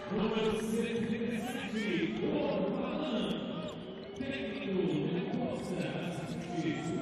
Número 77, o Alan, técnico de Costa, assistente,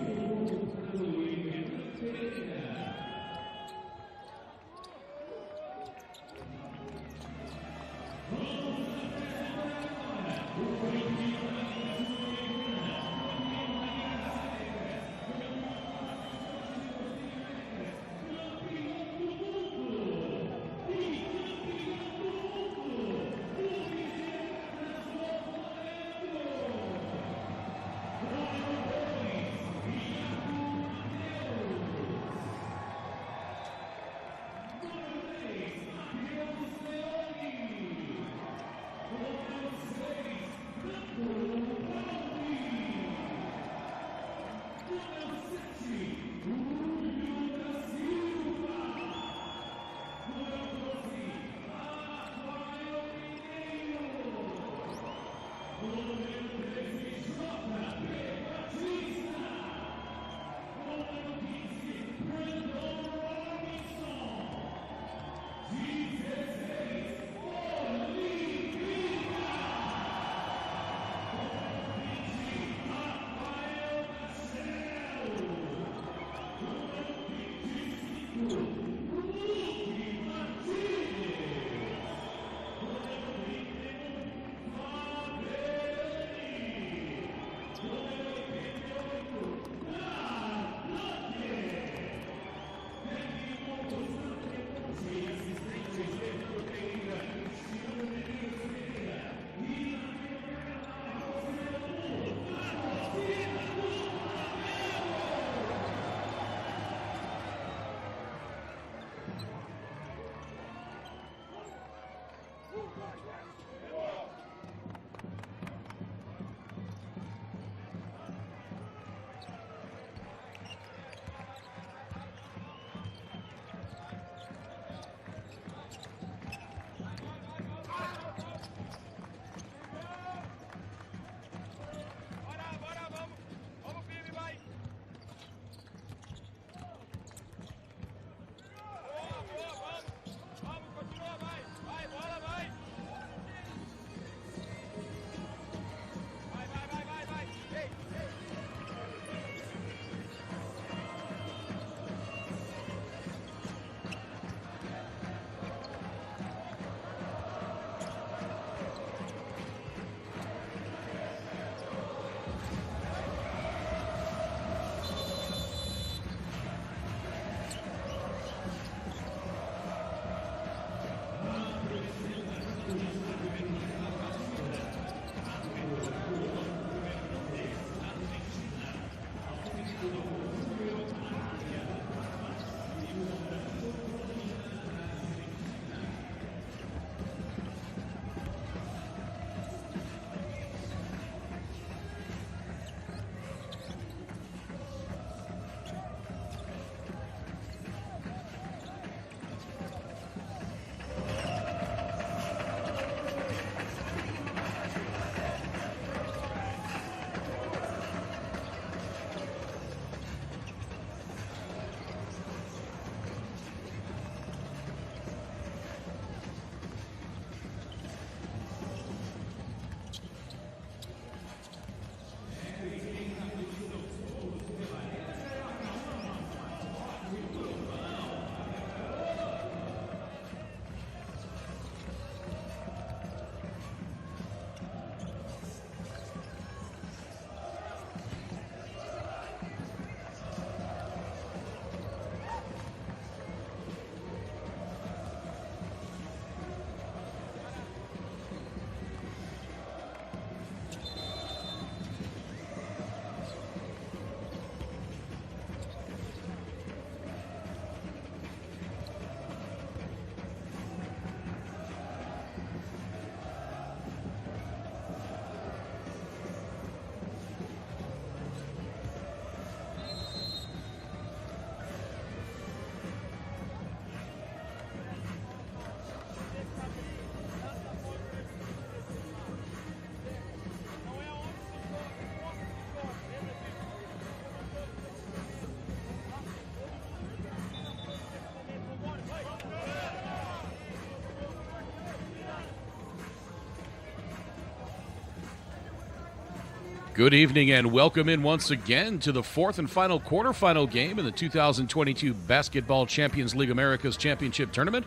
Good evening and welcome in once again to the fourth and final quarterfinal game in the 2022 Basketball Champions League Americas Championship Tournament.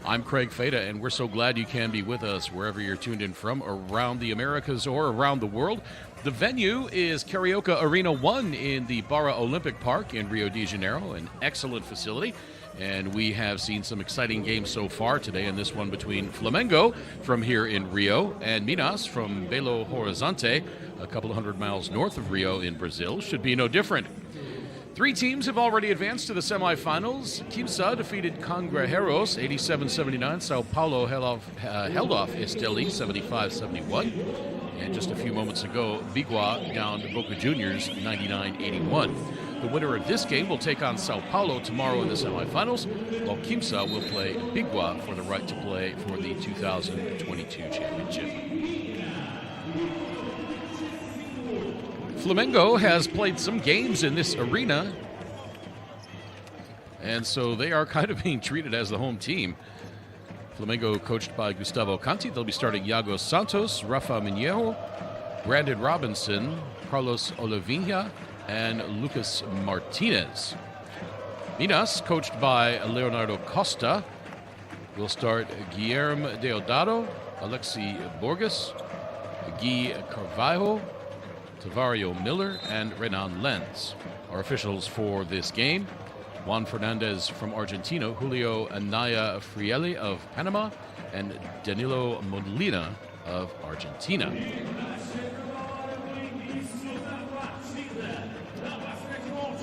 I'm Craig Fada, and we're so glad you can be with us wherever you're tuned in from around the Americas or around the world. The venue is Carioca Arena 1 in the Barra Olympic Park in Rio de Janeiro, an excellent facility. And we have seen some exciting games so far today, in this one between Flamengo from here in Rio and Minas from Belo Horizonte, a couple of hundred miles north of Rio in Brazil. Should be no different. Three teams have already advanced to the semifinals. Quimsa defeated Cangrejeros 87-79. Sao Paulo held off Esteli 75-71. And just a few moments ago, Bigua downed Boca Juniors 99-81. The winner of this game will take on Sao Paulo tomorrow in the semifinals, while Quimsa will play Bigua for the right to play for the 2022 championship. Flamengo has played some games in this arena, and so they are kind of being treated as the home team. Flamengo coached by Gustavo Canti. They'll be starting Iago Santos, Rafa Minero, Brandon Robinson, Carlos Olivinha, and Lucas Martinez. Minas, coached by Leonardo Costa, will start Guilherme Deodato, Alexi Borges, Gui Carvalho, Tavario Miller, and Renan Lenz. Our officials for this game: Juan Fernandez from Argentina, Julio Anaya Frielli of Panama, and Danilo Molina of Argentina.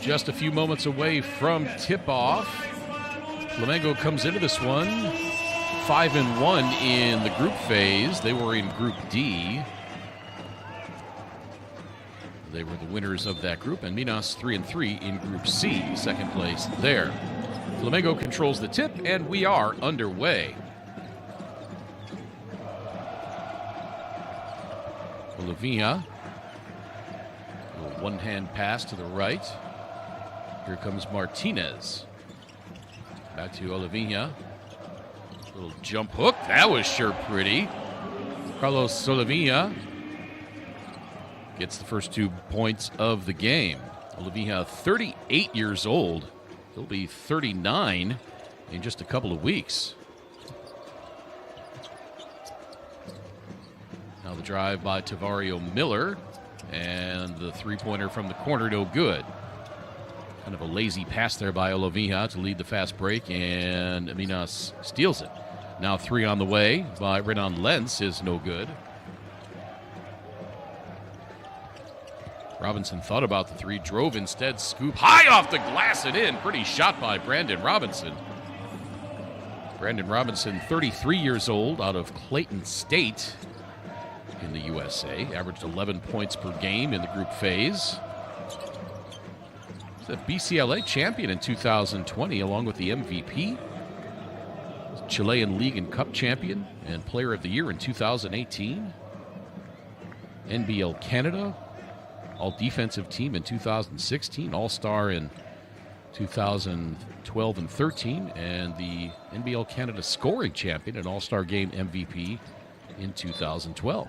Just a few moments away from tip-off. Flamengo comes into this one 5-1 in the group phase. They were in Group D. They were the winners of that group, and Minas 3-3 in Group C, second place there. Flamengo controls the tip, and we are underway. Olivinha, a one-hand pass to the right. Here comes Martinez. Back to Olivinha. Little jump hook. That was sure pretty. Carlos Olivinha gets the first 2 points of the game. Olivinha, 38 years old. He'll be 39 in just a couple of weeks. Now the drive by Tavario Miller, and the three-pointer from the corner, no good. Kind of a lazy pass there by Olivinha to lead the fast break, and Minas steals it. Now 3 on the way by Renan Lenz is no good. Robinson thought about the 3, drove instead, scoop high off the glass and in. Pretty shot by Brandon Robinson. Brandon Robinson, 33 years old, out of Clayton State in the USA. Averaged 11 points per game in the group phase. He's a BCLA champion in 2020, along with the MVP. Chilean League and Cup champion and Player of the Year in 2018. NBL Canada All-Defensive Team in 2016, All-Star in 2012 and 13, and the NBL Canada Scoring Champion and All-Star Game MVP in 2012.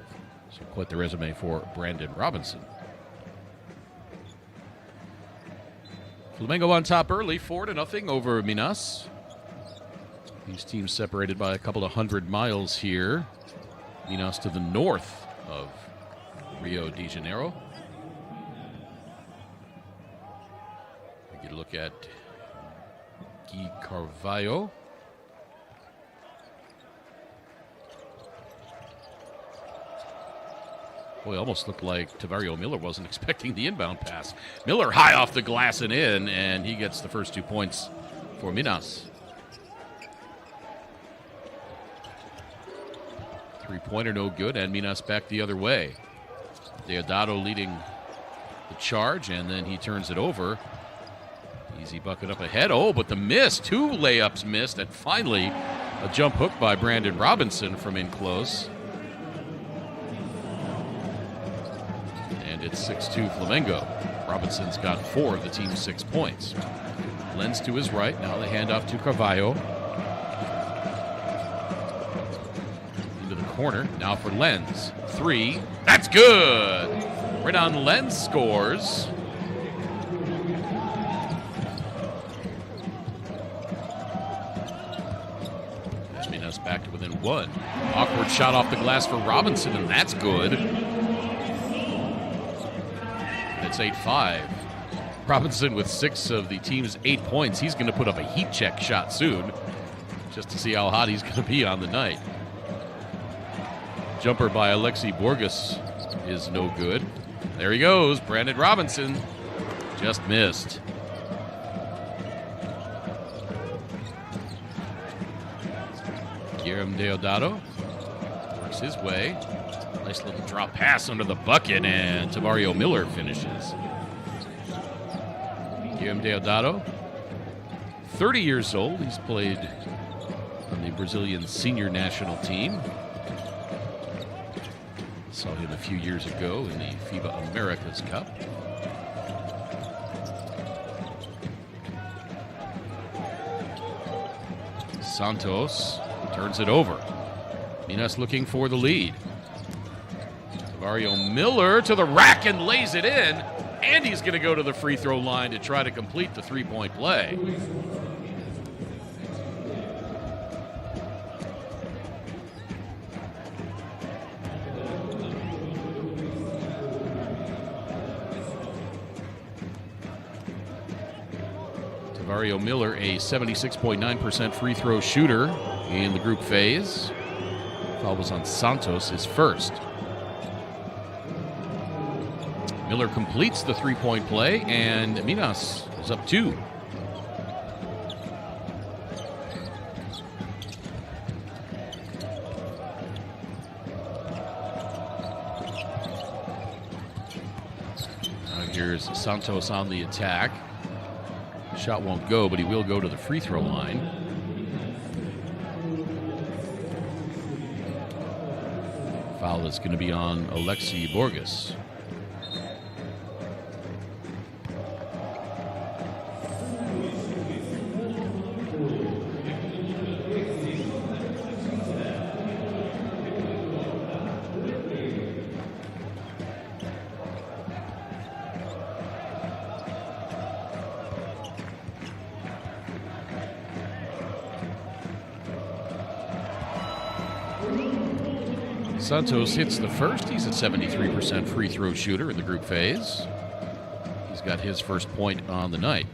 So quite the resume for Brandon Robinson. Flamengo on top early, 4-0 over Minas. These teams separated by a couple of 100 miles here. Minas to the north of Rio de Janeiro. We get a look at Gui Carvalho. Boy, almost looked like Tavario Miller wasn't expecting the inbound pass. Miller high off the glass and in, and he gets the first 2 points for Minas. Three-pointer no good, and Minas back the other way. Deodato leading the charge, and then he turns it over. Easy bucket up ahead. Oh, but the miss. 2 layups missed, and finally a jump hook by Brandon Robinson from in close. And it's 6-2 Flamengo. Robinson's got 4 of the team's 6 points. Lenz to his right. Now the handoff to Carvalho. the corner. Now for Lenz. 3. That's good. Renan Lenz scores. Minas back to within 1. Awkward shot off the glass for Robinson, and that's good. It's 8-5. Robinson with 6 of the team's 8 points. He's going to put up a heat check shot soon, just to see how hot he's going to be on the night. Jumper by Alexi Borges is no good. There he goes. Brandon Robinson just missed. Guillermo Deodato works his way. Nice little drop pass under the bucket, and Tavario Miller finishes. Guillermo Deodato, 30 years old. He's played on the Brazilian senior national team. Saw him a few years ago in the FIBA Americas Cup. Santos turns it over. Minas looking for the lead. Tavario Miller to the rack and lays it in. And he's going to go to the free throw line to try to complete the 3-point play. Tavario Miller, a 76.9% free throw shooter in the group phase. Foul was on Santos, his first. Miller completes the 3-point play, and Minas is up 2. Now here's Santos on the attack. Shot won't go, but he will go to the free throw line. Foul is going to be on Alexi Borges. Santos hits the first. He's a 73% free throw shooter in the group phase. He's got his first point on the night.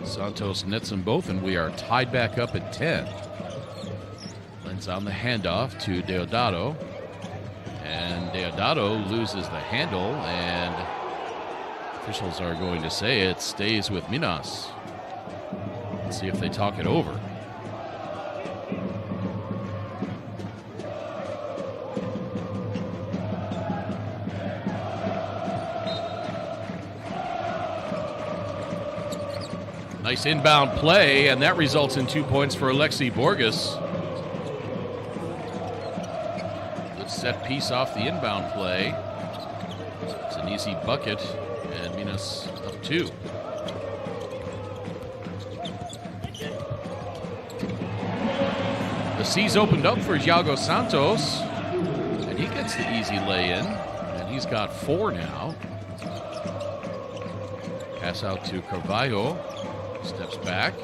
Santos nets them both, and we are tied back up at 10. Lenz on the handoff to Deodato. And Deodato loses the handle, and officials are going to say it stays with Minas. Let's see if they talk it over. Nice inbound play, and that results in 2 points for Alexi Borges. Good set piece off the inbound play. It's an easy bucket. And Minas up 2. The C's opened up for Thiago Santos, and he gets the easy lay-in, and he's got 4 now. Pass out to Carvalho, steps back,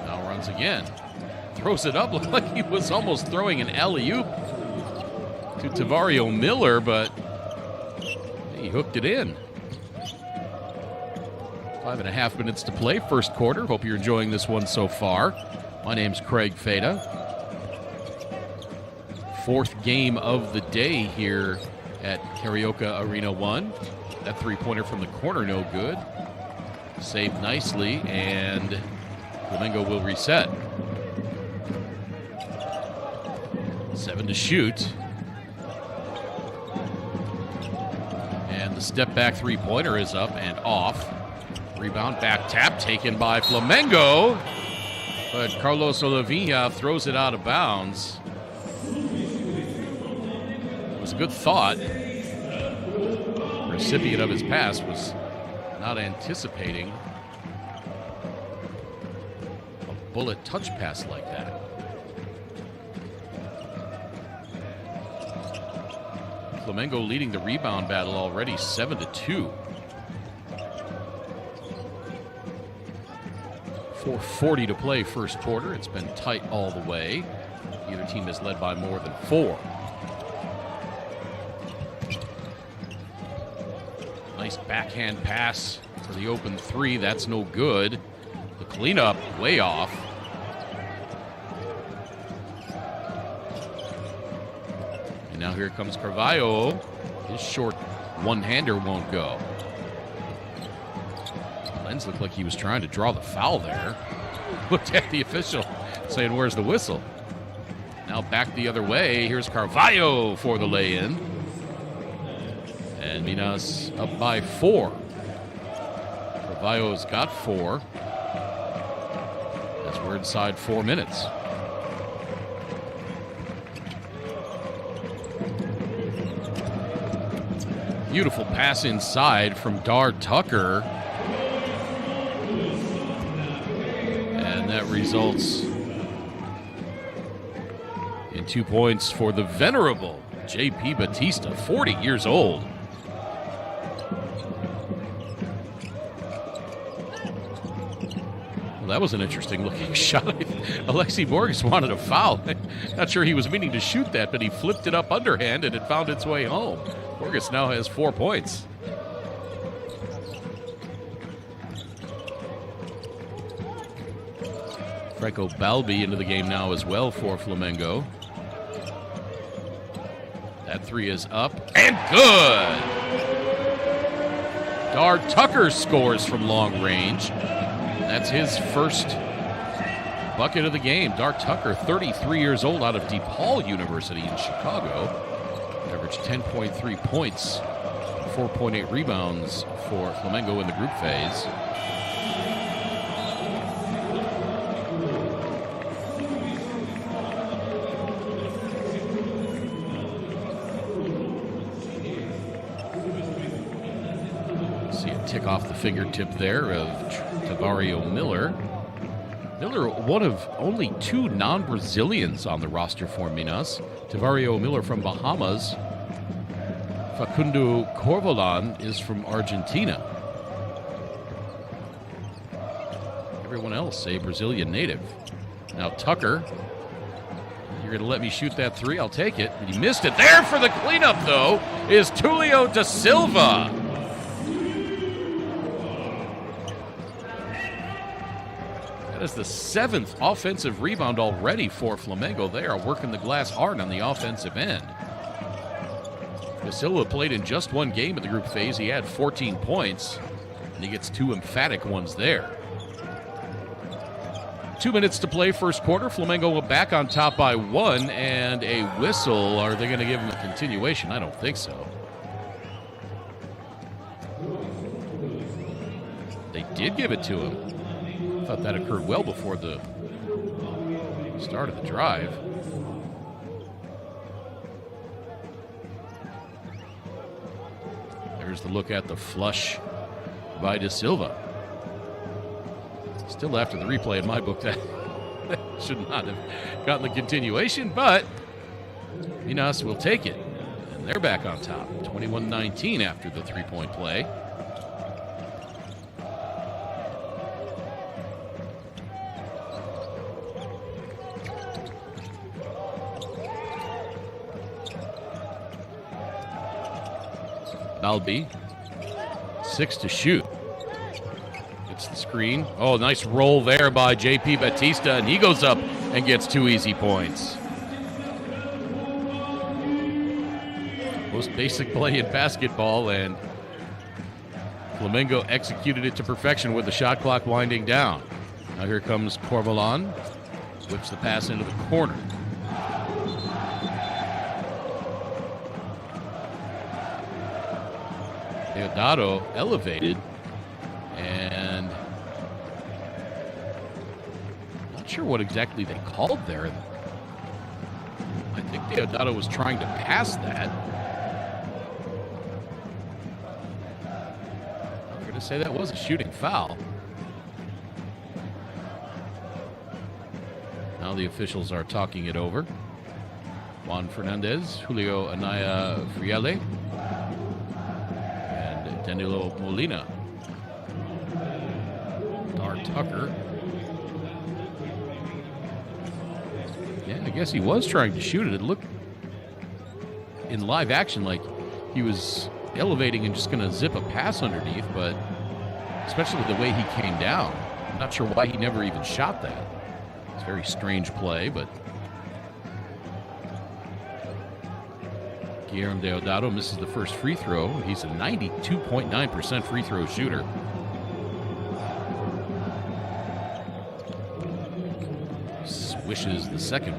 now runs again. Throws it up, looked like he was almost throwing an alley-oop to Tavario Miller, but he hooked it in. 5.5 minutes to play, first quarter. Hope you're enjoying this one so far. My name's Craig Feda. 4th game of the day here at Carioca Arena 1. That 3-pointer from the corner, no good. Saved nicely, and Flamengo will reset. 7 to shoot. And the step-back 3-pointer is up and off. Rebound, back tap, taken by Flamengo. But Carlos Olivia throws it out of bounds. It was a good thought. The recipient of his pass was not anticipating a bullet touch pass like that. Flamengo leading the rebound battle already 7-2. 4:40 to play first quarter. It's been tight all the way. Either team has led by more than 4. Nice backhand pass for the open 3. That's no good. The cleanup way off. And now here comes Carvalho. His short one-hander won't go. Lenz looked like he was trying to draw the foul there. Looked at the official saying, "Where's the whistle?" Now back the other way. Here's Carvalho for the lay-in. And Minas up by 4. Carvalho's got 4. As we're inside 4 minutes. Beautiful pass inside from Dar Tucker. And that results in 2 points for the venerable J.P. Batista, 40 years old. Well, that was an interesting looking shot. Alexi Borges wanted a foul. Not sure he was meaning to shoot that, but he flipped it up underhand and it found its way home. Borges now has 4 points. Franco Balbi into the game now as well for Flamengo. That 3 is up and good. Dar Tucker scores from long range. That's his first bucket of the game. Dar Tucker, 33 years old, out of DePaul University in Chicago. Averaged 10.3 points, 4.8 rebounds for Flamengo in the group phase. See a tick off the fingertip there of Tavario Miller. Miller, one of only 2 non-Brazilians on the roster for Minas. Tavario Miller from Bahamas. Facundo Corvalan is from Argentina. Everyone else a Brazilian native. Now Tucker, you're going to let me shoot that 3? I'll take it. And he missed it. There for the cleanup, though, is Tulio da Silva. That is the 7th offensive rebound already for Flamengo. They are working the glass hard on the offensive end. Da Silva played in just 1 game in the group phase. He had 14 points, and he gets 2 emphatic ones there. 2 minutes to play first quarter. Flamengo back on top by 1, and a whistle. Are they going to give him a continuation? I don't think so. They did give it to him. I thought that occurred well before the start of the drive. There's the look at the flush by Da Silva. Still after the replay in my book, that should not have gotten the continuation, but Minas will take it. And they're back on top, 21-19 after the 3-point play. Balbi, 6 to shoot. It's the screen. Oh, nice roll there by J.P. Batista, and he goes up and gets 2 easy points. Most basic play in basketball, and Flamengo executed it to perfection with the shot clock winding down. Now here comes Corvalan, whips the pass into the corner. Deodato elevated, and not sure what exactly they called there. I think Deodato was trying to pass that. I'm going to say that was a shooting foul. Now the officials are talking it over. Juan Fernandez, Julio Anaya Friele, and Danilo Molina. Dar Tucker. Yeah, I guess he was trying to shoot it. It looked in live action like he was elevating and just going to zip a pass underneath, but especially with the way he came down, I'm not sure why he never even shot that. It's a very strange play, but Guillermo Deodato misses the first free throw. He's a 92.9% free throw shooter. Swishes the second.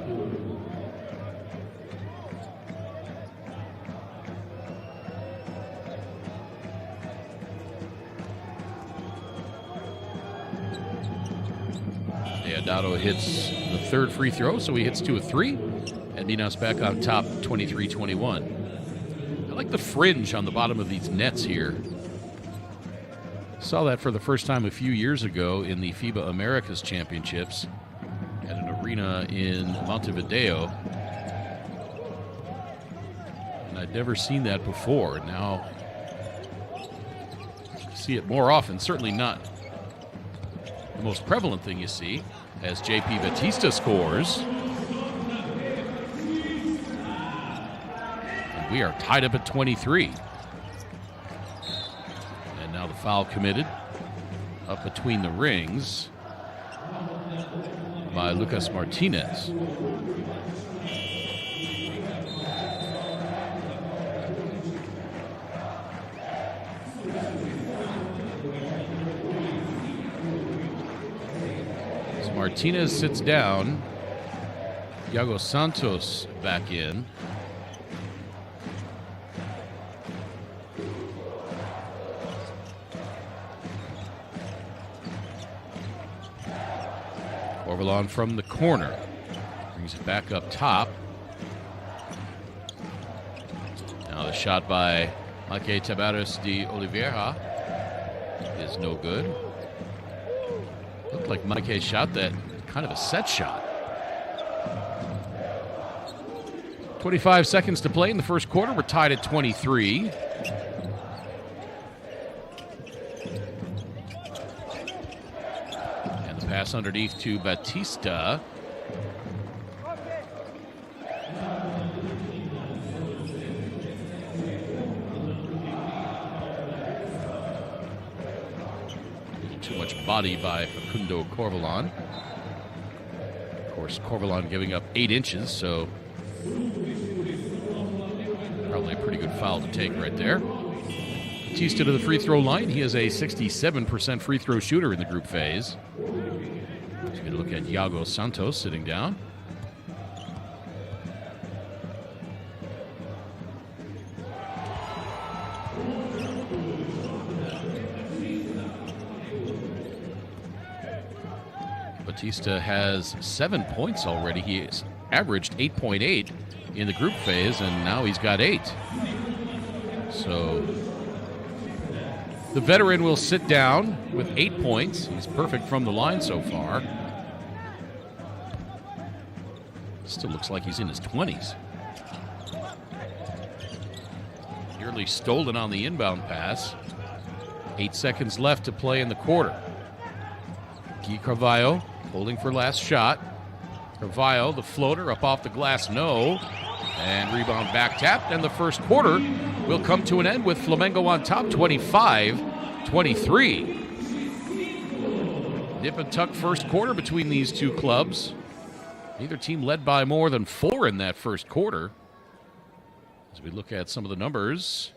Deodato hits the third free throw, so he hits 2 of 3. And Minas back on top, 23-21. I like the fringe on the bottom of these nets here. Saw that for the first time a few years ago in the FIBA Americas Championships at an arena in Montevideo. And I'd never seen that before. Now, you see it more often. Certainly not the most prevalent thing you see, as JP Batista scores. And we are tied up at 23. And now the foul committed up between the rings by Lucas Martinez. So Martinez sits down. Iago Santos back in. Corvalon from the corner. Brings it back up top. Now the shot by Maike Tabares de Oliveira is no good. Looked like Maike shot that kind of a set shot. 25 seconds to play in the first quarter. We're tied at 23. Pass underneath to Batista. Too much body by Facundo Corvalon. Of course, Corvalon giving up 8 inches, so probably a pretty good foul to take right there. Batista to the free throw line. He is a 67% free throw shooter in the group phase. Let's get a look at Iago Santos sitting down. Batista has 7 points already. He has averaged 8.8 in the group phase, and now he's got 8. So the veteran will sit down with 8 points. He's perfect from the line so far. Still looks like he's in his 20s. Nearly stolen on the inbound pass. 8 seconds left to play in the quarter. Guy Carvalho holding for last shot. Carvalho, the floater, up off the glass, no. And rebound back tapped, and the first quarter will come to an end with Flamengo on top, 25-23. Nip and tuck first quarter between these two clubs. Neither team led by more than 4 in that first quarter. As we look at some of the numbers,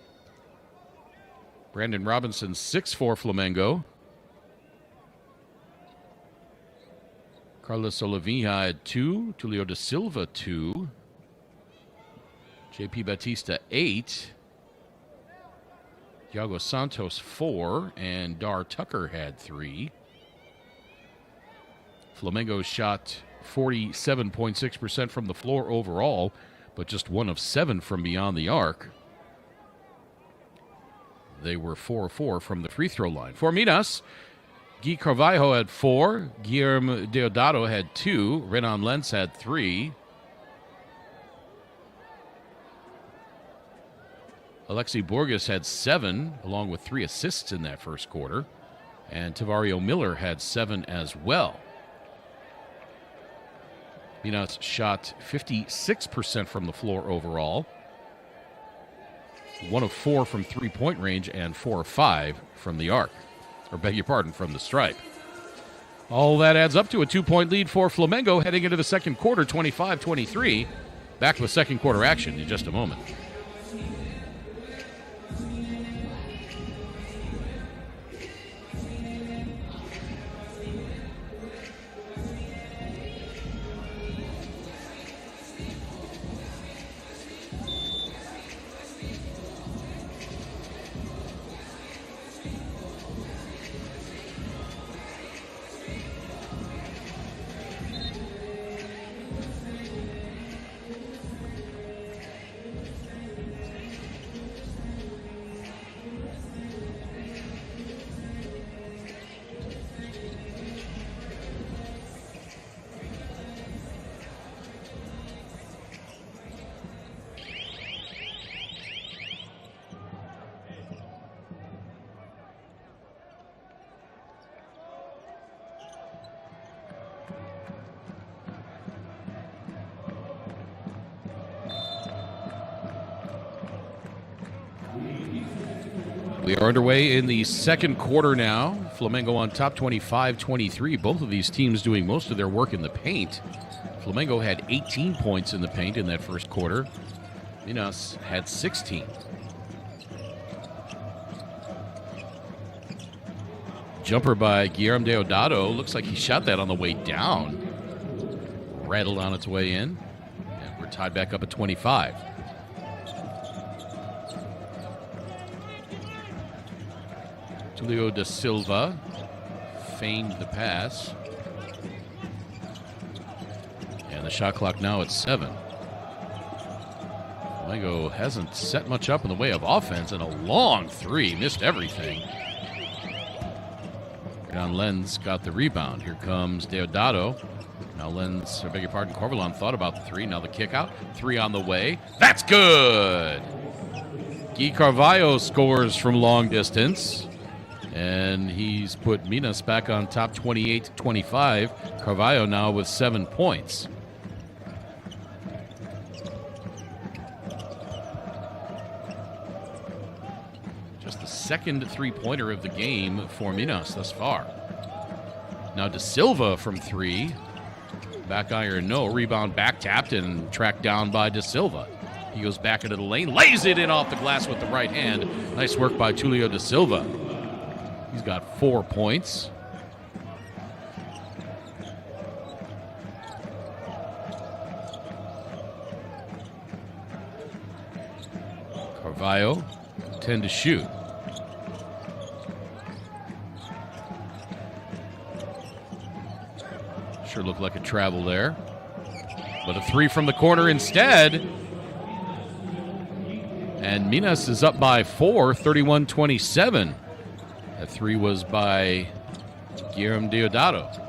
Brandon Robinson, 6 for Flamengo. Carlos Oliveira had 2. Tulio da Silva, 2. JP Batista, 8. Iago Santos, 4. And Dar Tucker had 3. Flamengo shot 47.6% from the floor overall, but just 1 of 7 from beyond the arc. They were 4-4 from the free throw line. For Minas, Guy Carvalho had 4, Guillermo Deodato had 2, Renan Lenz had 3. Alexi Borges had 7, along with 3 assists in that first quarter. And Tavario Miller had 7 as well. Minas shot 56% from the floor overall. 1 of 4 from three-point range and 4 of 5 from the arc. Or beg your pardon, from the stripe. All that adds up to a 2-point lead for Flamengo heading into the second quarter, 25-23. Back with second quarter action in just a moment. We are underway in the second quarter now. Flamengo on top 25-23. Both of these teams doing most of their work in the paint. Flamengo had 18 points in the paint in that first quarter. Minas had 16. Jumper by Guillermo Deodato. Looks like he shot that on the way down. Rattled on its way in. And we're tied back up at 25. Julio da Silva feigned the pass. And the shot clock now at 7. Flamengo hasn't set much up in the way of offense, and a long 3. Missed everything. Renan Lenz got the rebound. Here comes Deodato. Now Lenz, I beg your pardon, Corvalon thought about the 3. Now the kick out. 3 on the way. That's good! Guy Carvalho scores from long distance. And he's put Minas back on top 28-25. Carvalho now with 7 points. Just the second three-pointer of the game for Minas thus far. Now Da Silva from 3. Back iron, no. Rebound back tapped and tracked down by Da Silva. He goes back into the lane, lays it in off the glass with the right hand. Nice work by Julio Da Silva. He's got 4 points. Carvalho, 10 to shoot. Sure looked like a travel there. But a 3 from the corner instead. And Minas is up by 4, 31-27. That 3 was by Guillermo Deodato.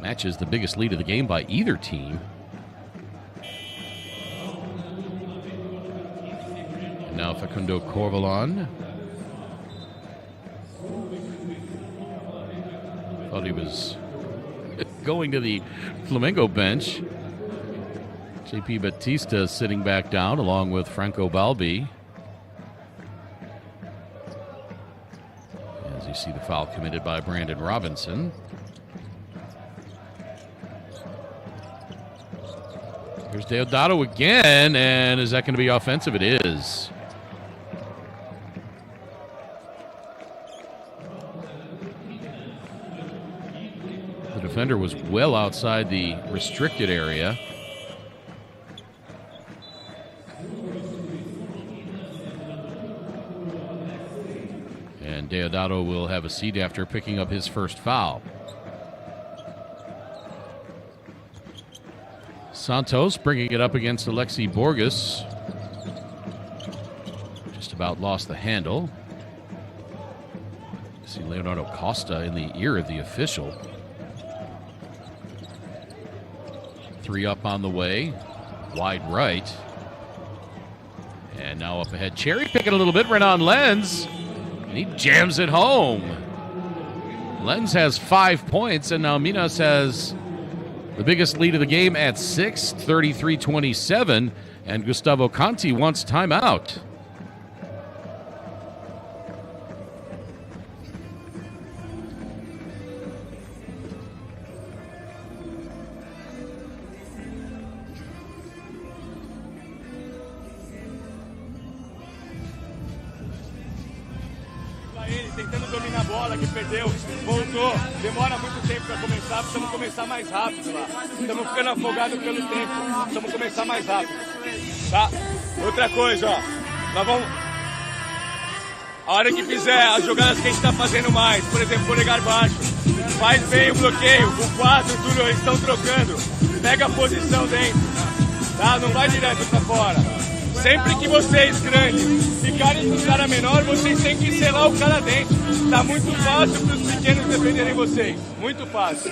Matches the biggest lead of the game by either team. And now Facundo Corvalon. Thought he was going to the Flamengo bench. JP Batista sitting back down along with Franco Balbi. As you see the foul committed by Brandon Robinson. Here's Deodato again, and is that going to be offensive? It is. The defender was well outside the restricted area. And Deodato will have a seat after picking up his first foul. Santos bringing it up against Alexi Borges. Just about lost the handle. See Leonardo Costa in the ear of the official. 3 up on the way. Wide right. And now up ahead. Cherry picking a little bit. Renan Lenz. And he jams it home. Lenz has 5 points, and now Minas has the biggest lead of the game at 6, 33-27. And Gustavo Conti wants timeout. Tentando dominar a bola, que perdeu, voltou, demora muito tempo para começar, precisamos começar mais rápido lá. Estamos ficando afogados pelo tempo, precisamos começar mais rápido. Tá? Outra coisa, ó, nós vamos. A hora que fizer as jogadas que a gente está fazendo mais, por exemplo, polegar baixo, faz bem o bloqueio, o 4, tudo, eles estão trocando, pega a posição dentro, tá? Não vai direto para fora. Sempre que vocês grandes ficarem com o cara menor, vocês têm que selar o cara dentro. Tá muito fácil para os pequenos defenderem vocês. Muito fácil.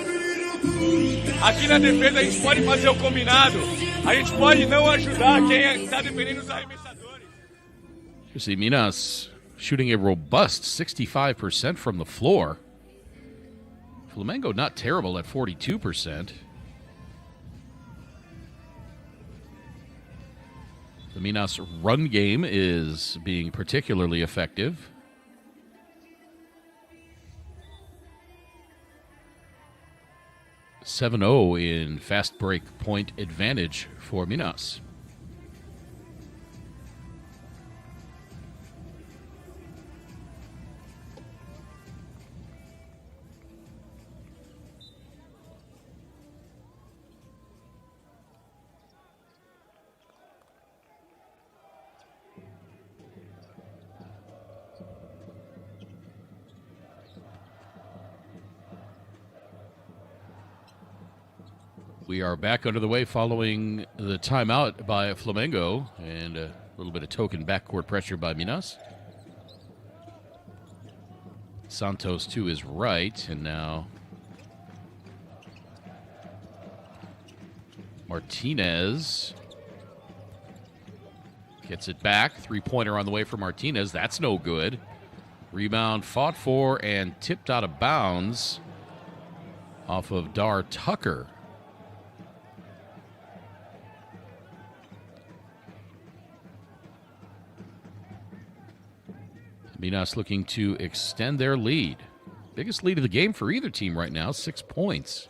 Aqui na defesa a gente pode fazer o combinado. A gente pode não ajudar quem está defendendo os arremessadores. You see Minas shooting a robust 65% from the floor. Flamengo not terrible at 42%. The Minas run game is being particularly effective. .70 in fast break point advantage for Minas. We are back under the way following the timeout by Flamengo and a little bit of token backcourt pressure by Minas. Santos to his right, and now Martinez gets it back. Three-pointer on the way for Martinez. That's no good. Rebound fought for and tipped out of bounds off of Dar Tucker. Minas looking to extend their lead. Biggest lead of the game for either team right now, 6 points.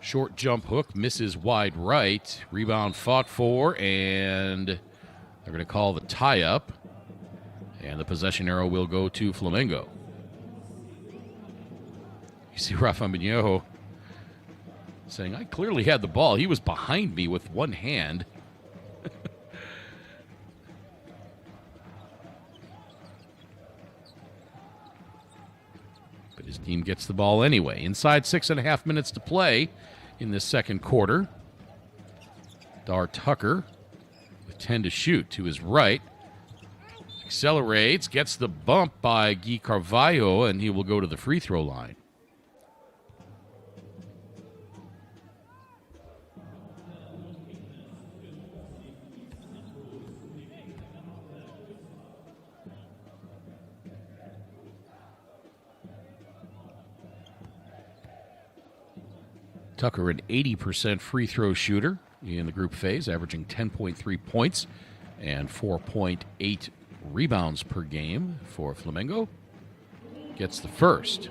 Short jump hook, misses wide right. Rebound fought for, and they're going to call the tie-up. And the possession arrow will go to Flamengo. You see Rafa Minho saying, I clearly had the ball. He was behind me with one hand. But his team gets the ball anyway. Inside 6.5 minutes to play in this second quarter. Dar Tucker with 10 to shoot to his right. Accelerates, gets the bump by Gui Carvalho, and he will go to the free throw line. Tucker, an 80% free throw shooter in the group phase, averaging 10.3 points and 4.8 rebounds per game for Flamengo. Gets the first.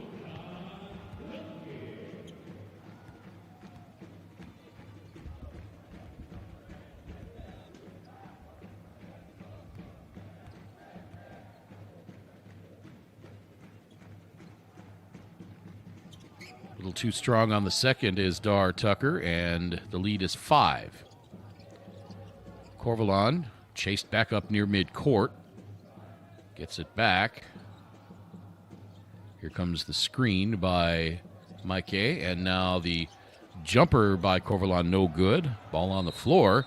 A little too strong on the second is Dar Tucker, and the lead is 5. Corvalon Chased back up near midcourt. Gets it back. Here comes the screen by Mike, and now the jumper by Corvalon, no good. Ball on the floor.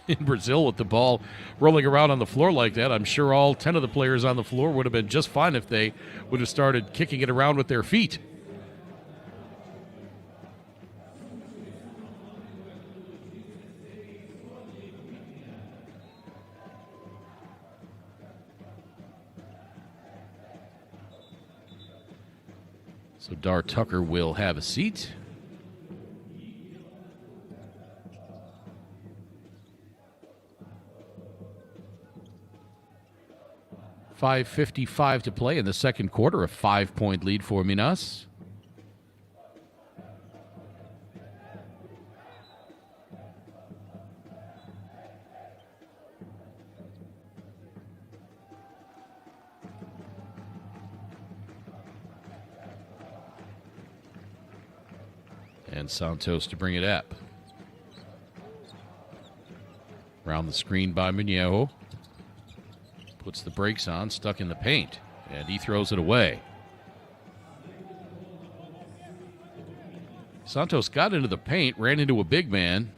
In Brazil, with the ball rolling around on the floor like that, I'm sure all 10 of the players on the floor would have been just fine if they would have started kicking it around with their feet. So Dar Tucker will have a seat. .55 to play in the second quarter, a 5-point lead for Minas. And Santos to bring it up. Around the screen by Minejo. Puts the brakes on, stuck in the paint, and he throws it away. Santos got into the paint, ran into a big man,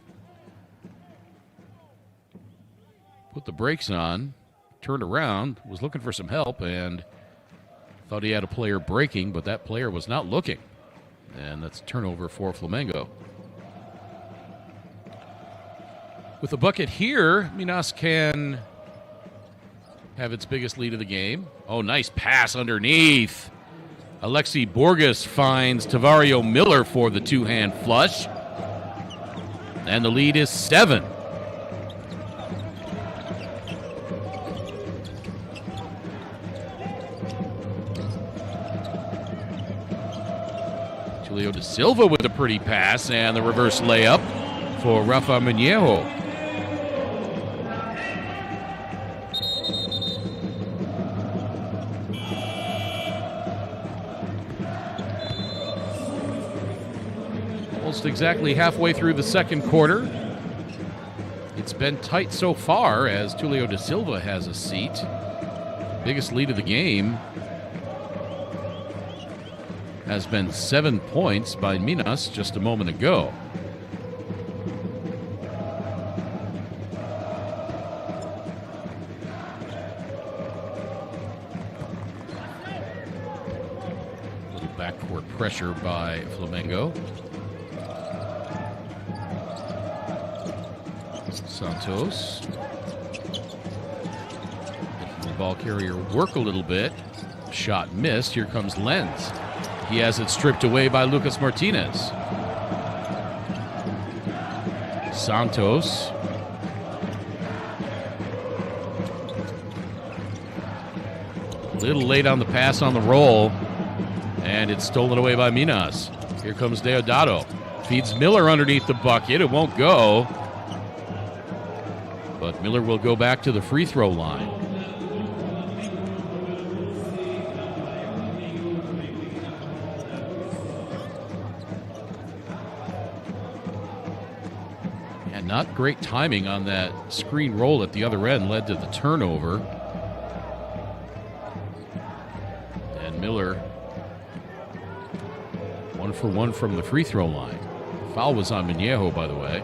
put the brakes on, turned around, was looking for some help, and thought he had a player breaking, but that player was not looking. And that's a turnover for Flamengo. With a bucket here, Minas can have its biggest lead of the game. Oh, nice pass underneath. Alexi Borges finds Tavario Miller for the two-hand flush. And the lead is 7. Julio da Silva with a pretty pass and the reverse layup for Rafa Minejo. Almost exactly halfway through the second quarter. It's been tight so far as Julio da Silva has a seat. Biggest lead of the game has been 7 points by Minas just a moment ago. A little backcourt pressure by Flamengo. Santos making the ball carrier work a little bit. Shot missed. Here comes Lenz. He has it stripped away by Lucas Martinez. Santos. A little late on the pass on the roll, and it's stolen away by Minas. Here comes Deodato. Feeds Miller underneath the bucket. It won't go. But Miller will go back to the free throw line. And not great timing on that screen roll at the other end led to the turnover. And Miller 1 for 1 from the free throw line. Foul was on Minejo, by the way.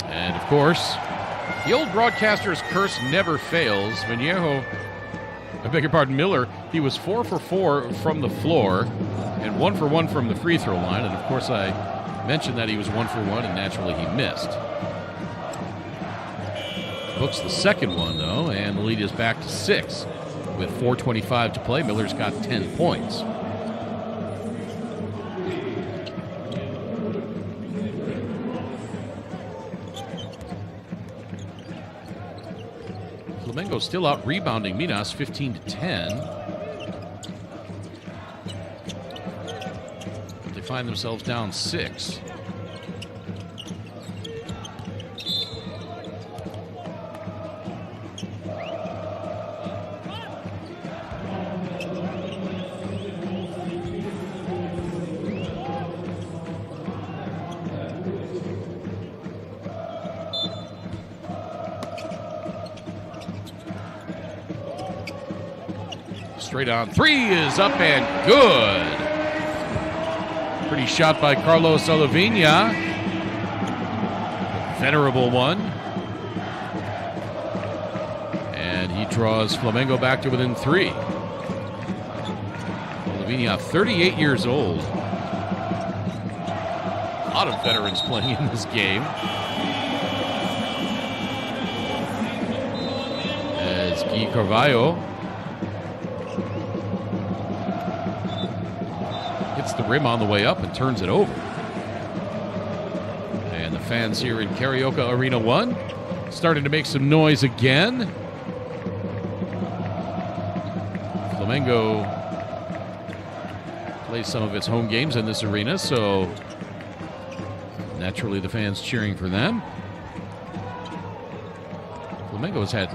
And, of course, the old broadcaster's curse never fails. Minejo, I beg your pardon, Miller, he was 4 for 4 from the floor and 1 for 1 from the free throw line. And, of course, I mentioned that he was 1 for 1, and naturally he missed. Books the second one, though, and the lead is back to 6. With 4:25 to play, Miller's got 10 points. Flamengo still out rebounding Minas 15-10. But they find themselves down 6. Straight on three is up and good. Pretty shot by Carlos Olivinha. Venerable one. And he draws Flamengo back to within 3. Olivinha, 38 years old. A lot of veterans playing in this game. As Gui Carvalho hits the rim on the way up and turns it over. And the fans here in Carioca Arena 1 starting to make some noise again. Flamengo plays some of its home games in this arena, so naturally the fans cheering for them. Flamengo has had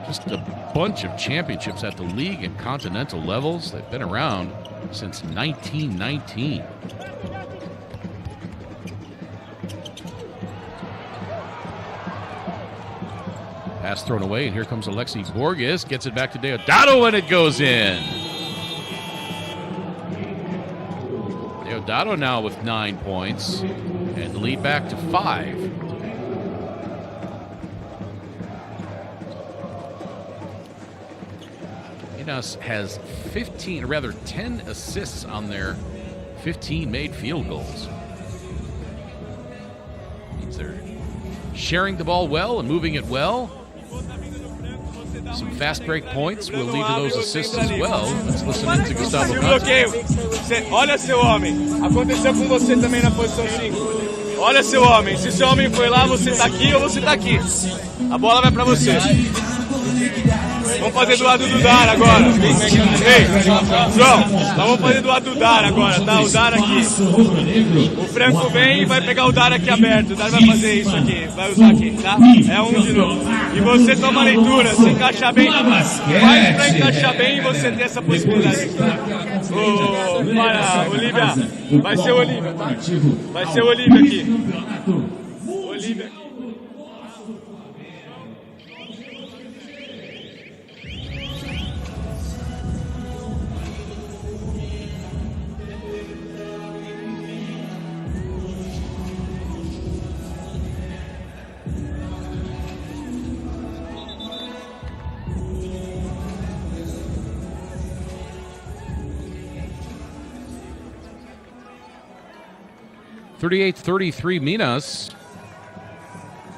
just a bunch of championships at the league and continental levels. They've been around since 1919. Pass thrown away, and here comes Alexi Borges. Gets it back to Deodato, and it goes in. Deodato now with 9 points, and the lead back to 5. Minas has 10 assists on their 15 made field goals. Means they're sharing the ball well and moving it well. Some fast break points will lead to those assists as well. Let's listen in to Gustavo bloqueio. Olha seu homem. Aconteceu com você também na posição 5. Olha seu homem. Se seu homem foi lá, você tá aqui ou você tá aqui. A bola vai pra você. Vamos fazer do lado do Dar agora. Ei, João, nós vamos fazer do lado do Dar agora, tá? O Dar aqui. O Franco vem e vai pegar o Dar aqui aberto. O Dar vai fazer isso aqui, vai usar aqui, tá? É um de novo. E você toma a leitura, se encaixar bem, faz pra encaixar bem e você ter essa possibilidade. Para, Olívia, vai ser o Olívia, tá? Vai ser o Olívia aqui. Olívia aqui. 38-33 Minas.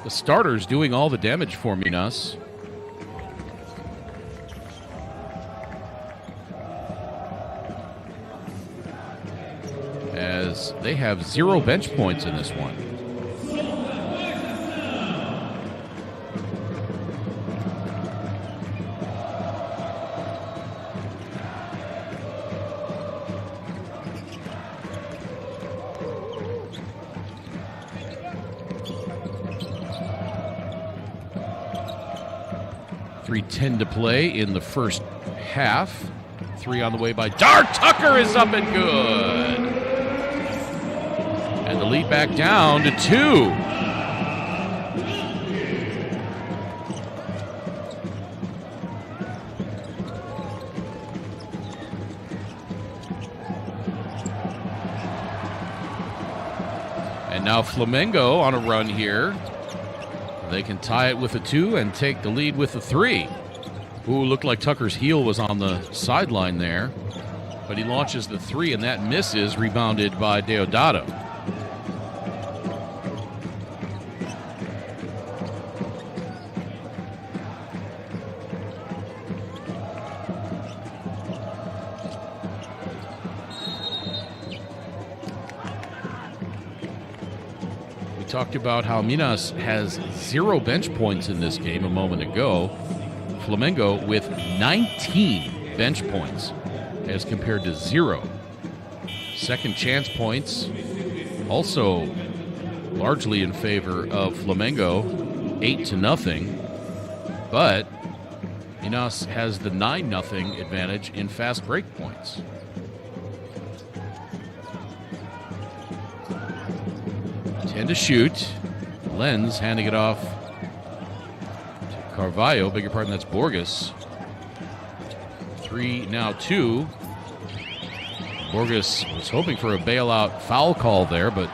The starters doing all the damage for Minas. As they have 0 bench points in this one. .310 to play in the first half. 3 on the way by Dart. Tucker is up and good. And the lead back down to 2. And now Flamengo on a run here. They can tie it with a 2 and take the lead with a 3. Ooh, looked like Tucker's heel was on the sideline there. But he launches the 3, and that misses, rebounded by Deodato. Talked about how Minas has 0 bench points in this game a moment ago. Flamengo with 19 bench points as compared to 0. Second chance points also largely in favor of Flamengo, 8-0. But Minas has the 9-0 advantage in fast break points. To shoot. Lenz handing it off to Carvalho. Beg your pardon, that's Borges. 3, now 2. Borges was hoping for a bailout foul call there, but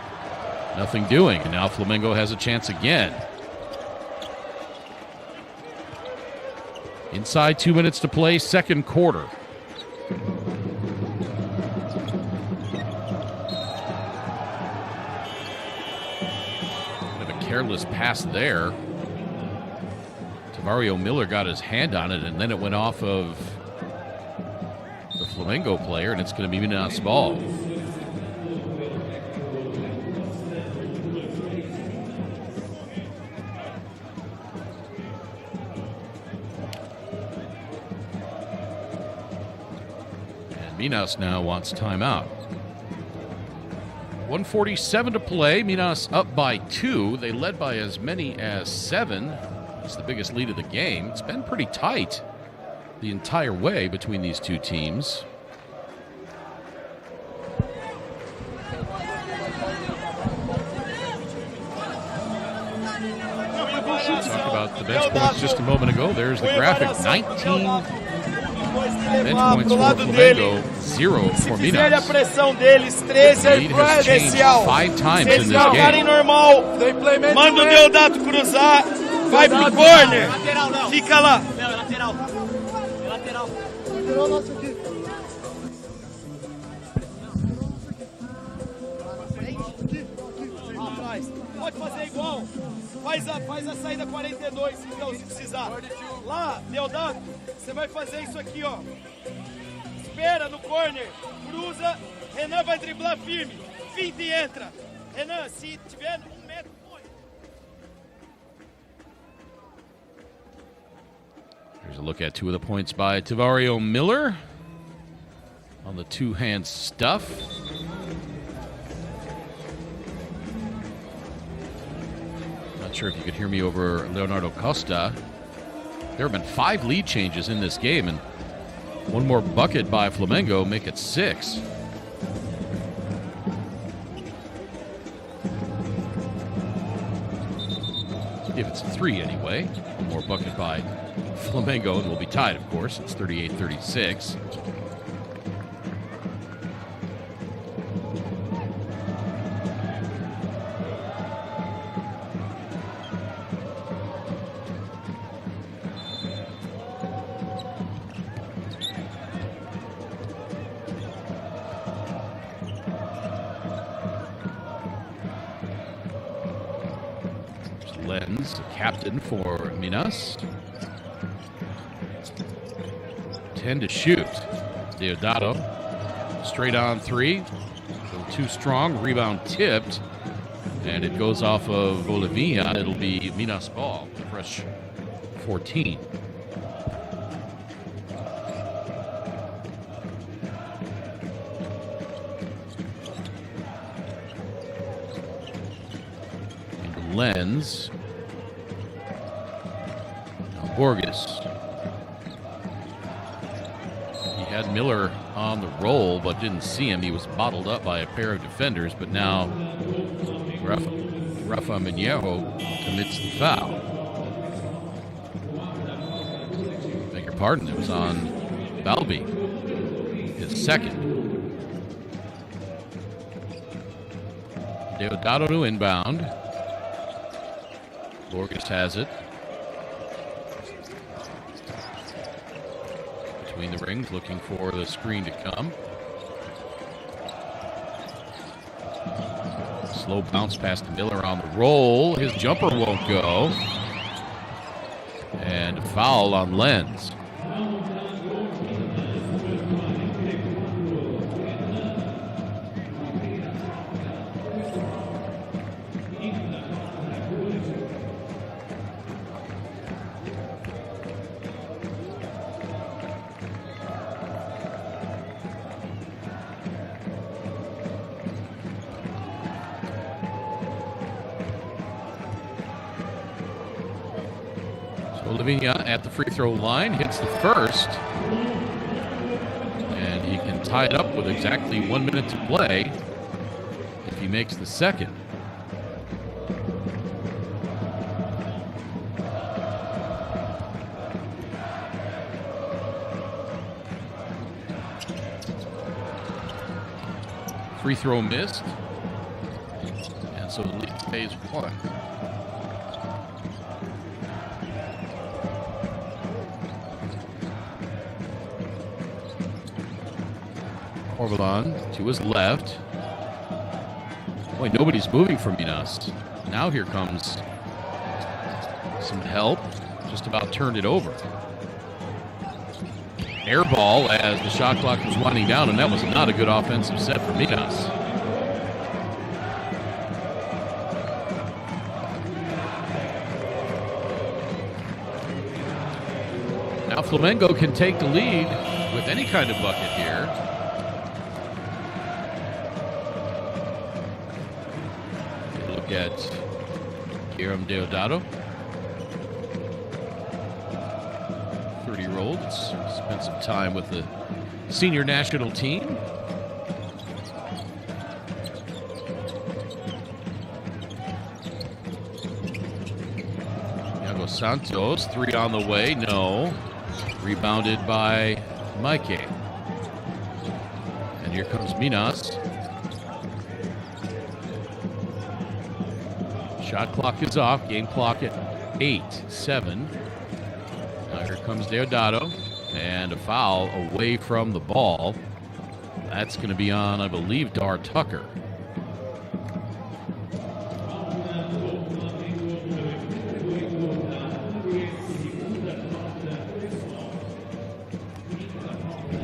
nothing doing. And now Flamengo has a chance again. Inside 2 minutes to play, second quarter. Kind of a careless pass there. Mario Miller got his hand on it, and then it went off of the Flamengo player, and it's going to be Minas ball. And Minas now wants timeout. 1:47 to play. Minas up by 2. They led by as many as 7. It's the biggest lead of the game. It's been pretty tight the entire way between these two teams. Talk about the bench points just a moment ago. There's the graphic. 19 bench points for Flamengo, 0 for Minas. The lead has changed 5 times in this game. Manda o Deodato cruzar. Vai pro corner. Fica lá. É lateral. Pode fazer igual. Faz a saída 42, então, se precisar. Lá, Deodato, você vai fazer isso aqui, ó. Espera no corner. Cruza. Renan vai driblar firme. Finta e entra. Renan, se tiver 1 metro, põe. Here's a look at 2 of the points by Tavario Miller on the two-hand stuff. Not sure if you could hear me over Leonardo Costa. There have been 5 lead changes in this game, and one more bucket by Flamengo make it 6. If it's 3 anyway, one more bucket by Flamengo, and we'll be tied, of course. It's 38-36. Lenz, captain for Minas. 10 to shoot. Deodato, straight on 3. A little too strong. Rebound tipped. And it goes off of Bolivia. It'll be Minas ball. Fresh 14. And Lenz. Now Borges. Had Miller on the roll, but didn't see him. He was bottled up by a pair of defenders, but now Rafa Mineiro commits the foul. Beg your pardon, it was on Balbi, his second. Deodato to inbound. Borges has it. Between the rings, looking for the screen to come. Slow bounce past Miller on the roll. His jumper won't go. And foul on Lenz. Bolivia at the free throw line, hits the first, and he can tie it up with exactly 1 minute to play if he makes the second. Free throw missed. And so the lead stays 1. Corvalon to his left. Boy, nobody's moving from Minas. Now here comes some help. Just about turned it over. Air ball as the shot clock was winding down, and that was not a good offensive set for Minas. Now Flamengo can take the lead with any kind of bucket here. Look at Guilherme Deodato. 30-year-old. Spent some time with the senior national team. Iago Santos, 3 on the way. No. Rebounded by Mike. And here comes Minas. Shot clock is off. Game clock at 8-7. Now here comes Deodato. And a foul away from the ball. That's going to be on, I believe, Dar Tucker.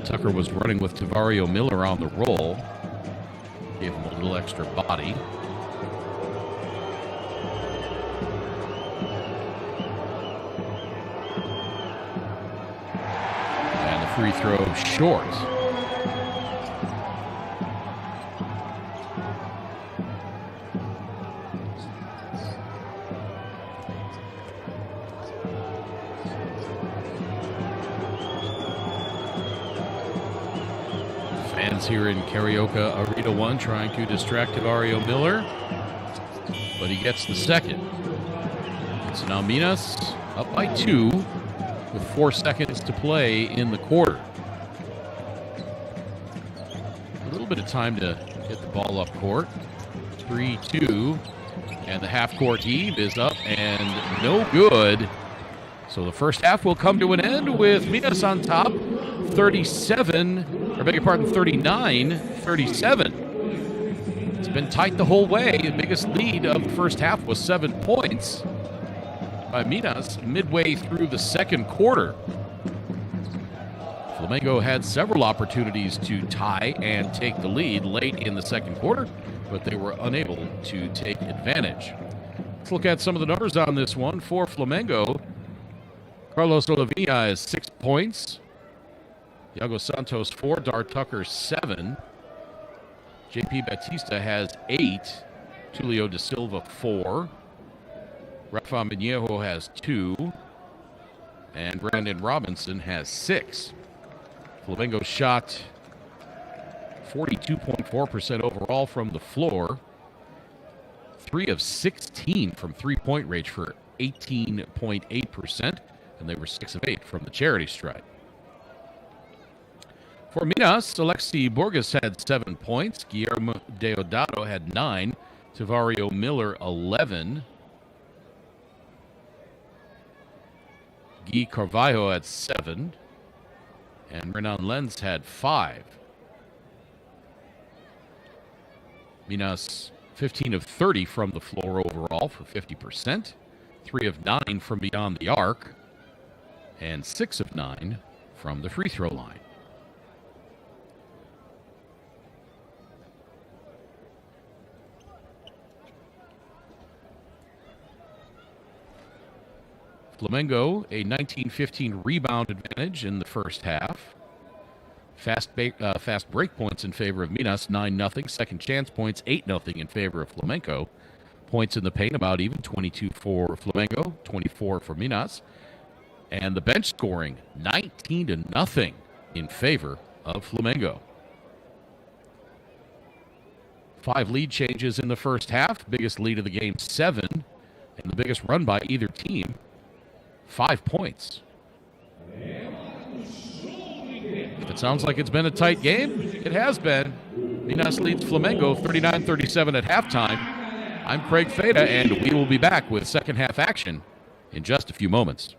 Tucker was running with Tavario Miller on the roll. Gave him a little extra body. Free throw short. Fans here in Carioca Arena 1 trying to distract Tavario Miller, but he gets the second. So now Minas up by 2. With 4 seconds to play in the quarter. A little bit of time to get the ball up court. 3-2. And the half-court heave is up and no good. So the first half will come to an end with Minas on top. 39-37. It's been tight the whole way. The biggest lead of the first half was 7 points by Minas midway through the second quarter. Flamengo had several opportunities to tie and take the lead late in the second quarter, but they were unable to take advantage. Let's look at some of the numbers on this one. For Flamengo, Carlos Oliveira has 6 points. Iago Santos 4, Dar Tucker 7. JP Batista has 8. Tulio da Silva 4. Rafa Minejo has 2, and Brandon Robinson has 6. Flamengo shot 42.4% overall from the floor, 3 of 16 from three-point range for 18.8%, and they were 6 of 8 from the charity stripe. For Minas, Alexi Borges had 7 points, Guilherme Deodato had 9, Tavario Miller 11, Guy Carvalho had 7, and Renan Lenz had 5. Minas 15 of 30 from the floor overall for 50%, 3 of 9 from beyond the arc, and 6 of 9 from the free throw line. Flamengo, a 19-15 rebound advantage in the first half. Fast break points in favor of Minas, 9-0. Second chance points, 8-0 in favor of Flamengo. Points in the paint, about even, 22 for Flamengo, 24 for Minas. And the bench scoring, 19-0 in favor of Flamengo. 5 lead changes in the first half. Biggest lead of the game, 7. And the biggest run by either team, 5 points. If it sounds like it's been a tight game, it has been. Minas leads Flamengo 39-37 at halftime. I'm Craig Feda, and we will be back with second half action in just a few moments.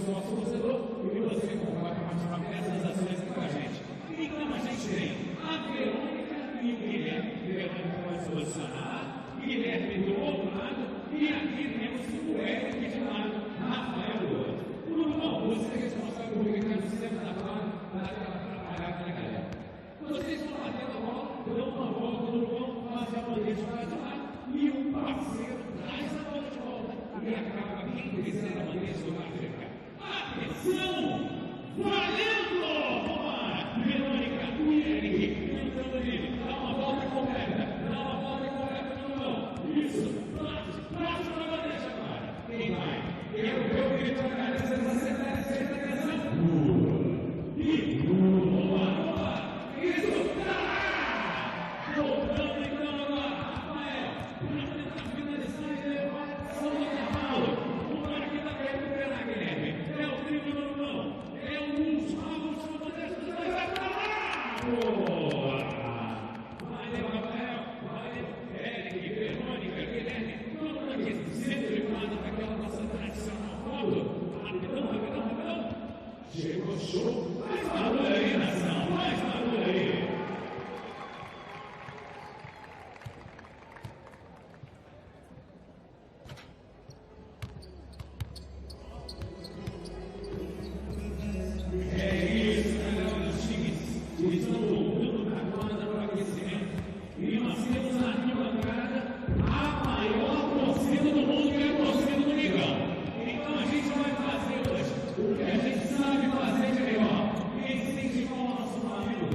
sócio torcedor e você concorre a participar dessas ações com a gente. Então a gente tem a Verônica e o Guilherme. Verônica vai se posicionar, Guilherme do outro lado, e aqui temos o Eric de lado, Rafael do outro. Bruno, você é responsável por ficar no sistema da bola, para parar a galera. Vocês vão bater a bola, dão uma volta no vão, fazem a bandeja para de lá, e o parceiro traz a bola de volta e acaba quem quiser a bandeja do lado de cá. Atenção! Valendo! Vamos lá! Verônica e Eric, entrando nele, dá uma volta completa no vão. Isso, bate na bandeja agora. Quem vai? Quero ver o grito da galera, vocês acertarem, atenção! Boa! Isso! Voltando então agora, Rafael, para tentar finalizar e levar ação do intervalo. O cara que está querendo recuperar, Guilherme. É o drible no mão. É o Luz. Vamos no contexto da jogada. Boa! Valeu, Rafael. Valeu, Eric, Verônica, Guilherme. Todo mundo aqui sempre ligado com aquela nossa tradicional foto. Rapidão. Chegou show. Faz barulho aí, nação. Faz barulho aí. Incentivar o nosso amigo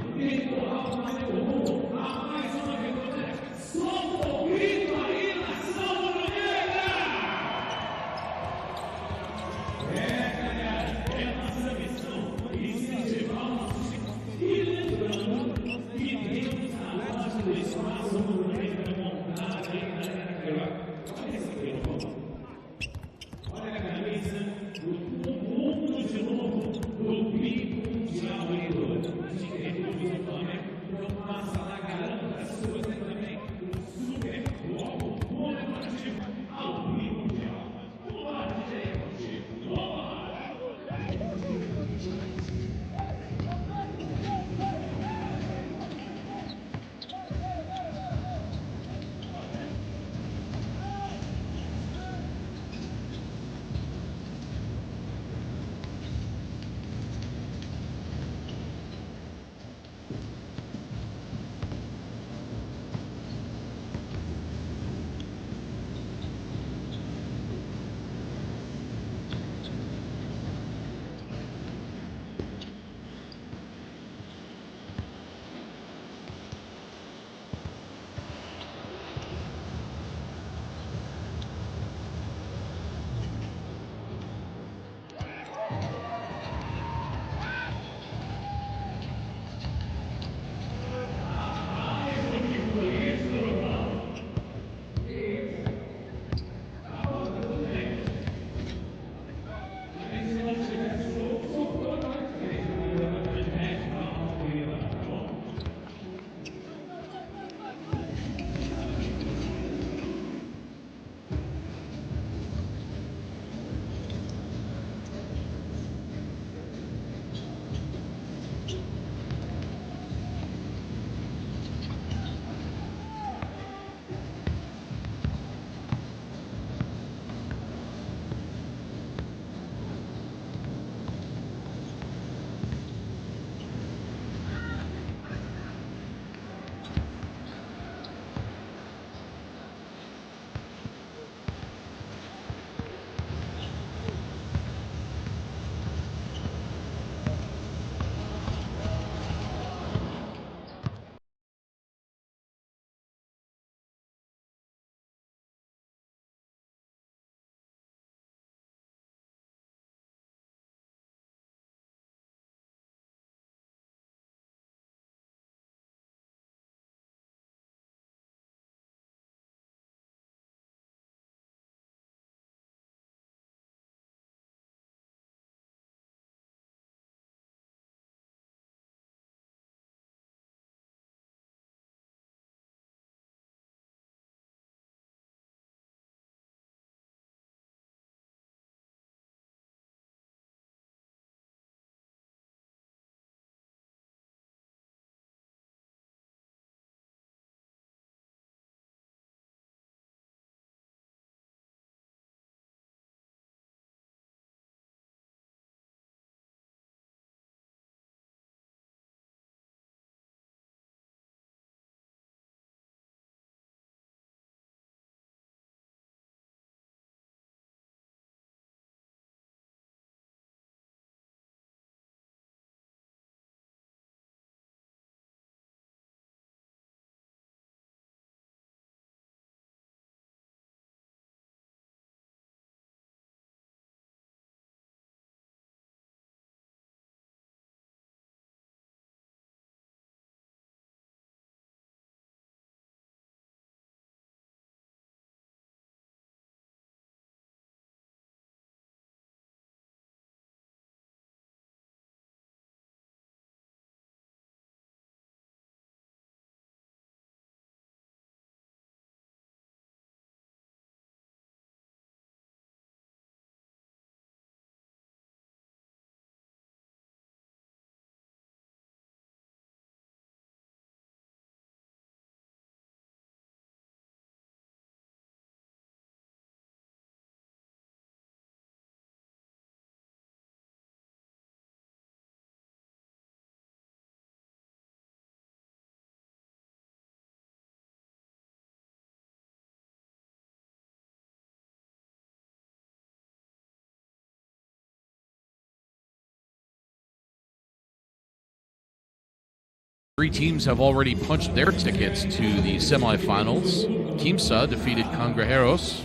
Three teams have already punched their tickets to the semifinals. Quimsa defeated Cangrejeros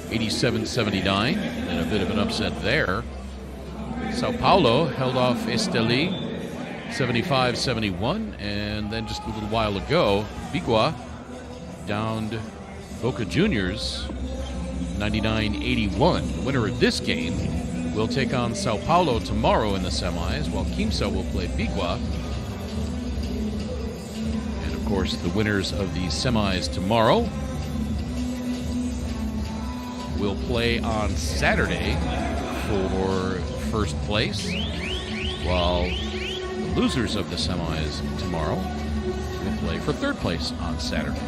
87-79, and a bit of an upset there. Sao Paulo held off Esteli 75-71, and then just a little while ago, Bigua downed Boca Juniors 99-81. The winner of this game will take on Sao Paulo tomorrow in the semis, while Quimsa will play Bigua. And of course, the winners of the semis tomorrow will play on Saturday for first place, while the losers of the semis tomorrow will play for third place on Saturday.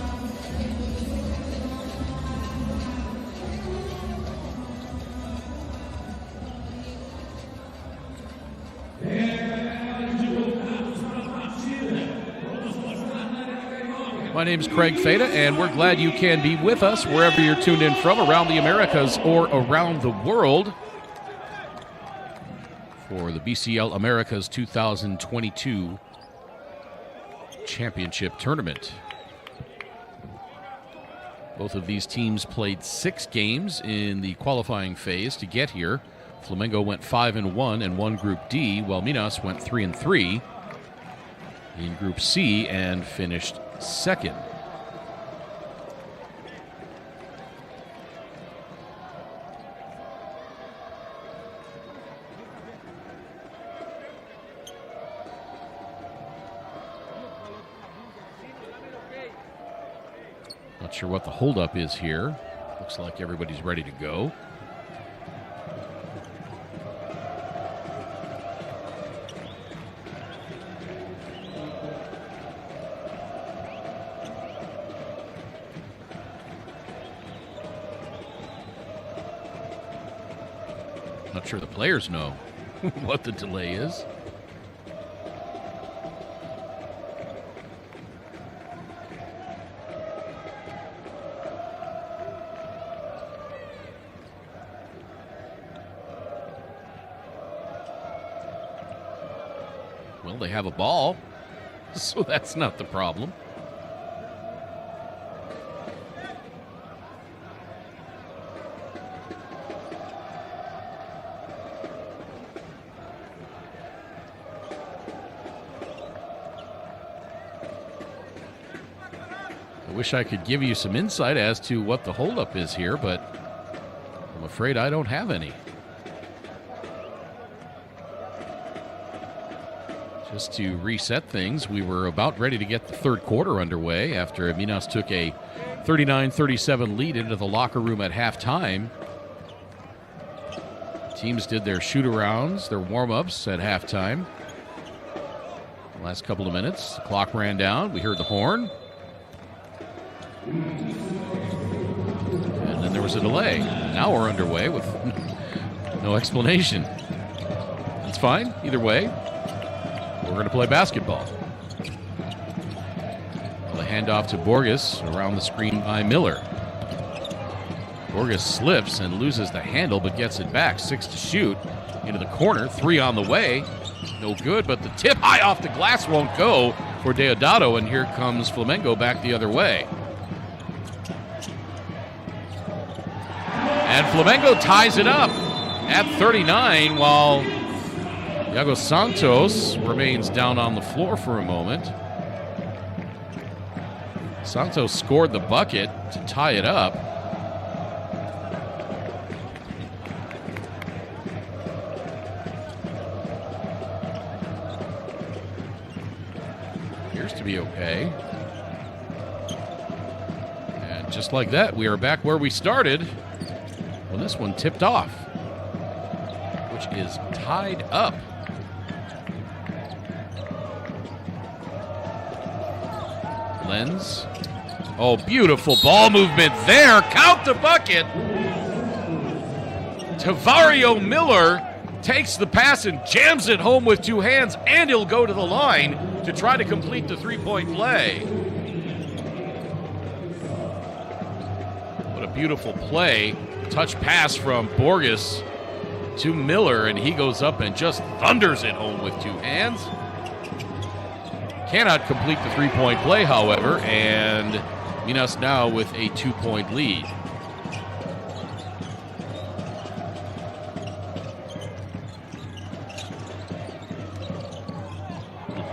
My name is Craig Feda, and we're glad you can be with us wherever you're tuned in from, around the Americas or around the world, for the BCL Americas 2022 Championship Tournament. Both of these teams played 6 games in the qualifying phase to get here. Flamengo went 5-1 and won Group D, while Minas went 3-3 in Group C and finished second. Not sure what the holdup is here. Looks like everybody's ready to go. Not sure the players know what the delay is. Well, they have a ball, so that's not the problem. I wish I could give you some insight as to what the holdup is here, but I'm afraid I don't have any. Just to reset things, we were about ready to get the third quarter underway after Minas took a 39-37 lead into the locker room at halftime. Teams did their shoot-arounds, their warm-ups at halftime. The last couple of minutes, the clock ran down. We heard the horn. And then there was a delay. Now we're underway with no explanation. It's fine, either way. We're going to play basketball. The handoff to Borges around the screen by Miller. Borges slips and loses the handle, but gets it back. 6 to shoot. Into the corner. 3 on the way. No good, but the tip high off the glass won't go for Deodato, and here comes Flamengo back the other way. And Flamengo ties it up at 39, while Iago Santos remains down on the floor for a moment. Santos scored the bucket to tie it up. Appears to be okay. And just like that, we are back where we started when this one tipped off, which is tied up. Lenz. Oh, beautiful ball movement there. Count the bucket. Tavario Miller takes the pass and jams it home with 2 hands, and he'll go to the line to try to complete the 3-point play. What a beautiful play. Touch pass from Borges to Miller, and he goes up and just thunders it home with 2 hands. Cannot complete the three-point play, however, and Minas now with a 2-point lead.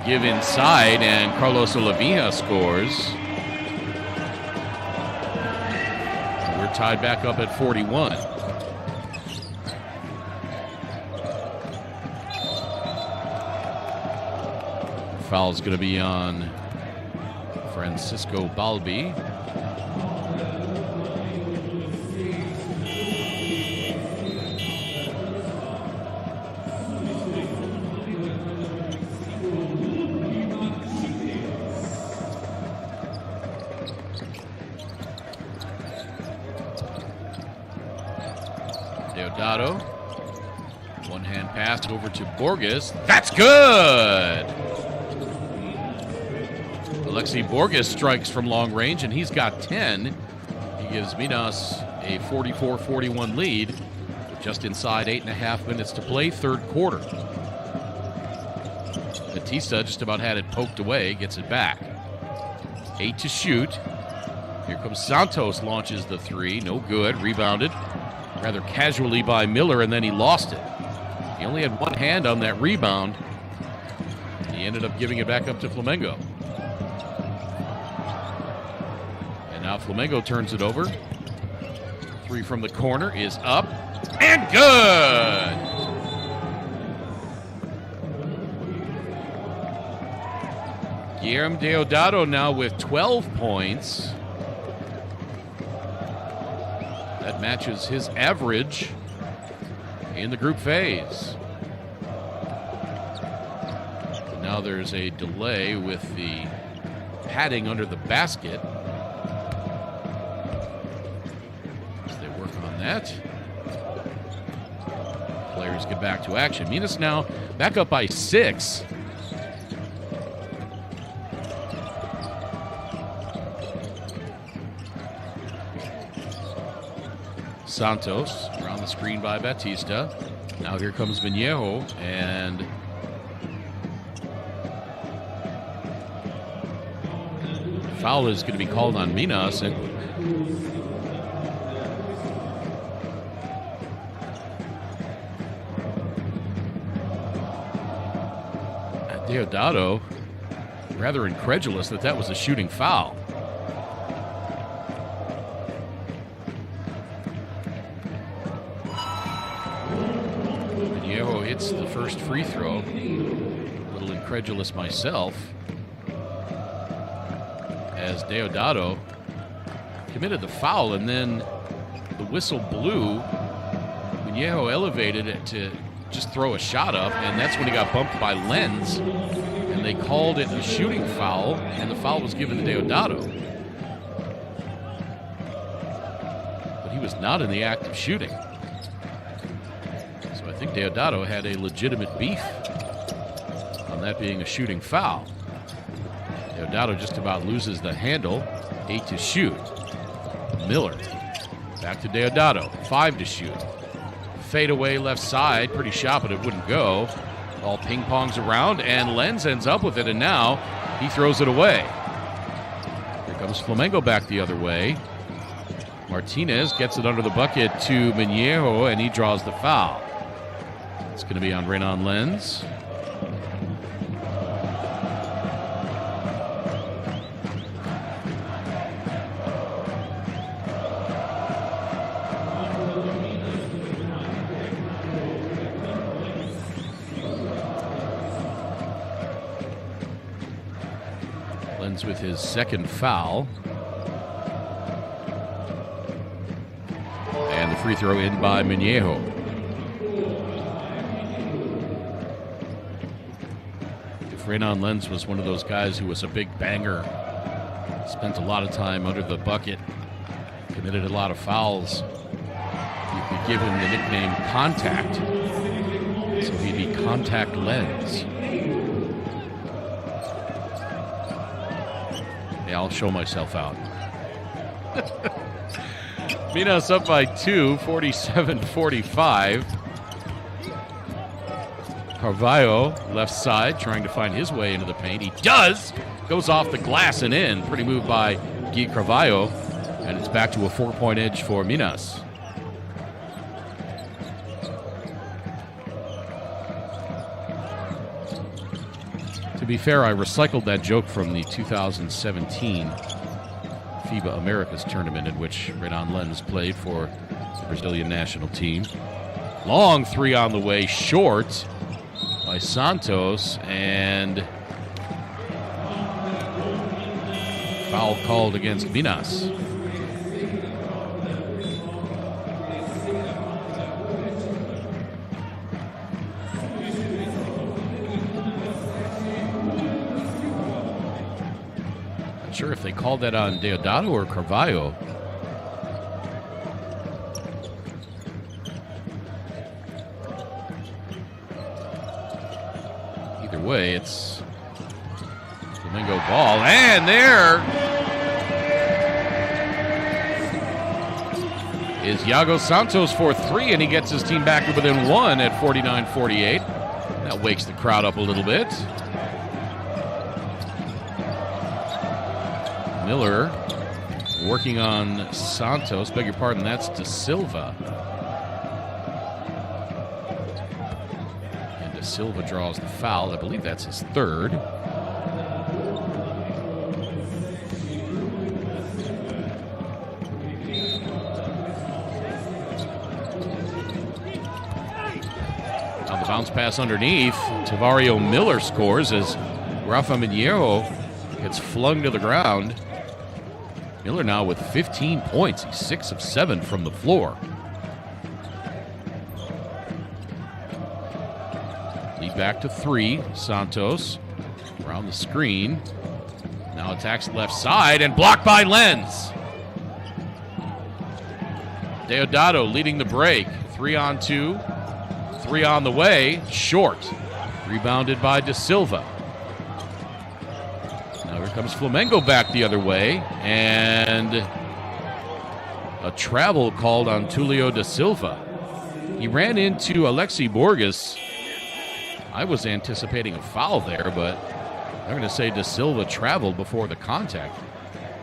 Give inside, and Carlos Olavija scores. We're tied back up at 41. Foul's going to be on Francisco Balbi. Deodato. One-hand pass over to Borges. That's good! Alexei Borges strikes from long range, and he's got 10. He gives Minas a 44-41 lead. Just inside 8.5 minutes to play, third quarter. Batista just about had it poked away, gets it back. 8 to shoot. Here comes Santos, launches the three. No good, rebounded rather casually by Miller, and then he lost it. He only had one hand on that rebound. He ended up giving it back up to Flamengo. Now Flamengo turns it over. Three from the corner is up and good. Guilherme Deodato now with 12 points. That matches his average in the group phase. Now there's a delay with the padding under the basket. That. Players get back to action. Minas now back up by 6. Santos around the screen by Batista. Now here comes Minejo, and foul is going to be called on Minas. And Deodato rather incredulous that was a shooting foul. Minejo hits the first free throw. A little incredulous myself, as Deodato committed the foul, and then the whistle blew. Minejo elevated it to just throw a shot up, and that's when he got bumped by Lenz, and they called it a shooting foul, and the foul was given to Deodato. But he was not in the act of shooting. So I think Deodato had a legitimate beef on that being a shooting foul. Deodato just about loses the handle. 8 to shoot. Miller back to Deodato. 5 to shoot. Fade away left side, pretty sharp, but it wouldn't go. All ping pongs around, and Lenz ends up with it, and now he throws it away. Here comes Flamengo back the other way. Martinez gets it under the bucket to Minejo, and he draws the foul. It's going to be on Renan Lenz. With his second foul. And the free throw in by Minejo. If Renan Lenz was one of those guys who was a big banger, spent a lot of time under the bucket, committed a lot of fouls, you could give him the nickname Contact. So he'd be Contact Lenz. I'll show myself out. Minas up by 2, 47-45. Carvalho, left side, trying to find his way into the paint. He does! Goes off the glass and in. Pretty move by Guy Carvalho. And it's back to a 4-point edge for Minas. To be fair, I recycled that joke from the 2017 FIBA Americas tournament in which Renan Lens played for the Brazilian national team. Long three on the way, short by Santos, and foul called against Minas. Not sure if they called that on Deodato or Carvalho. Either way, it's Flamengo ball, and there is Iago Santos for three, and he gets his team back to within one at 49-48. That wakes the crowd up a little bit. Miller working on Santos. Beg your pardon, that's De Silva. And De Silva draws the foul. I believe that's his third. On the bounce pass underneath, Tavario Miller scores as Rafa Mineiro gets flung to the ground. Miller now with 15 points. He's 6 of 7 from the floor. Lead back to three. Santos around the screen. Now attacks left side and blocked by Lens. Deodato leading the break. 3-on-2. 3 on the way. Short. Rebounded by De Silva. Here comes Flamengo back the other way, and a travel called on Tulio Da Silva. He ran into Alexi Borges. I was anticipating a foul there, but I'm going to say Da Silva traveled before the contact.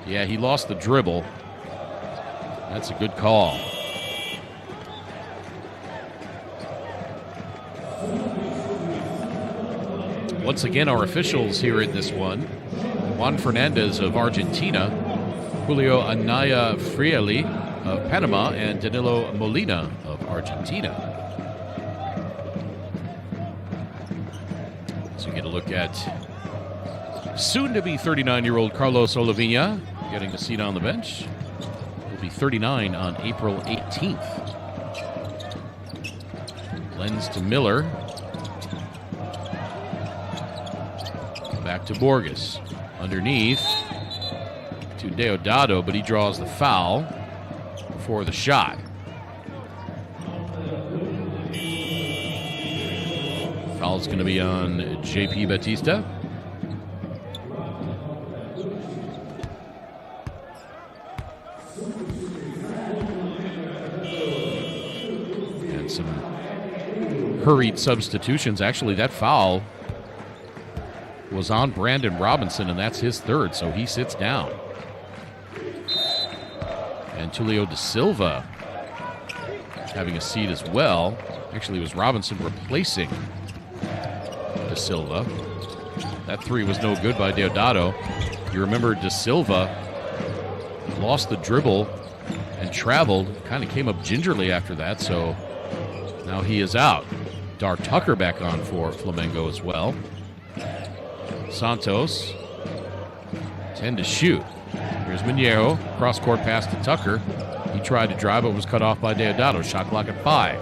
Yeah, he lost the dribble. That's a good call. Once again, our officials here in this one: Juan Fernandez of Argentina, Julio Anaya Frieli of Panama, and Danilo Molina of Argentina. So you get a look at soon-to-be 39-year-old Carlos Olivinha getting a seat on the bench. He'll be 39 on April 18th. Lens to Miller. Back to Borges. Underneath to Deodato, but he draws the foul before the shot. Foul's going to be on JP Batista. And some hurried substitutions. Actually, that foul was on Brandon Robinson, and that's his third, so he sits down. And Tulio Da Silva having a seat as well. Actually, it was Robinson replacing Da Silva. That three was no good by Deodato. You remember Da Silva lost the dribble and traveled, kind of came up gingerly after that, so now he is out. Dar Tucker back on for Flamengo as well. Santos, 10 to shoot. Here's Mineiro, cross-court pass to Tucker. He tried to drive, but was cut off by Deodato. Shot clock at 5.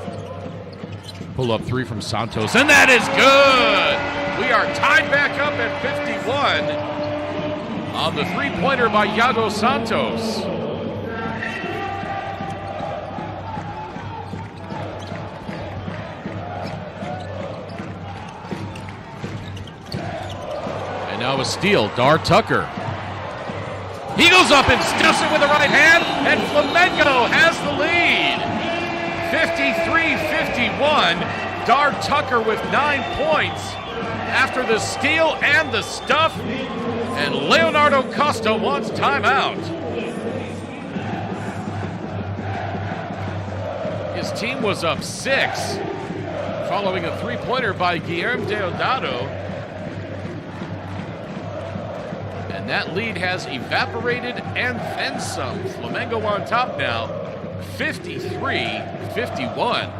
Pull-up three from Santos, and that is good! We are tied back up at 51 on the three-pointer by Iago Santos. Now a steal, Dar Tucker. He goes up and stuffs it with the right hand, and Flamengo has the lead. 53-51. Dar Tucker with 9 points after the steal and the stuff. And Leonardo Costa wants timeout. His team was up 6 following a three-pointer by Guilherme Deodato. And that lead has evaporated and then some. Flamengo on top now, 53-51.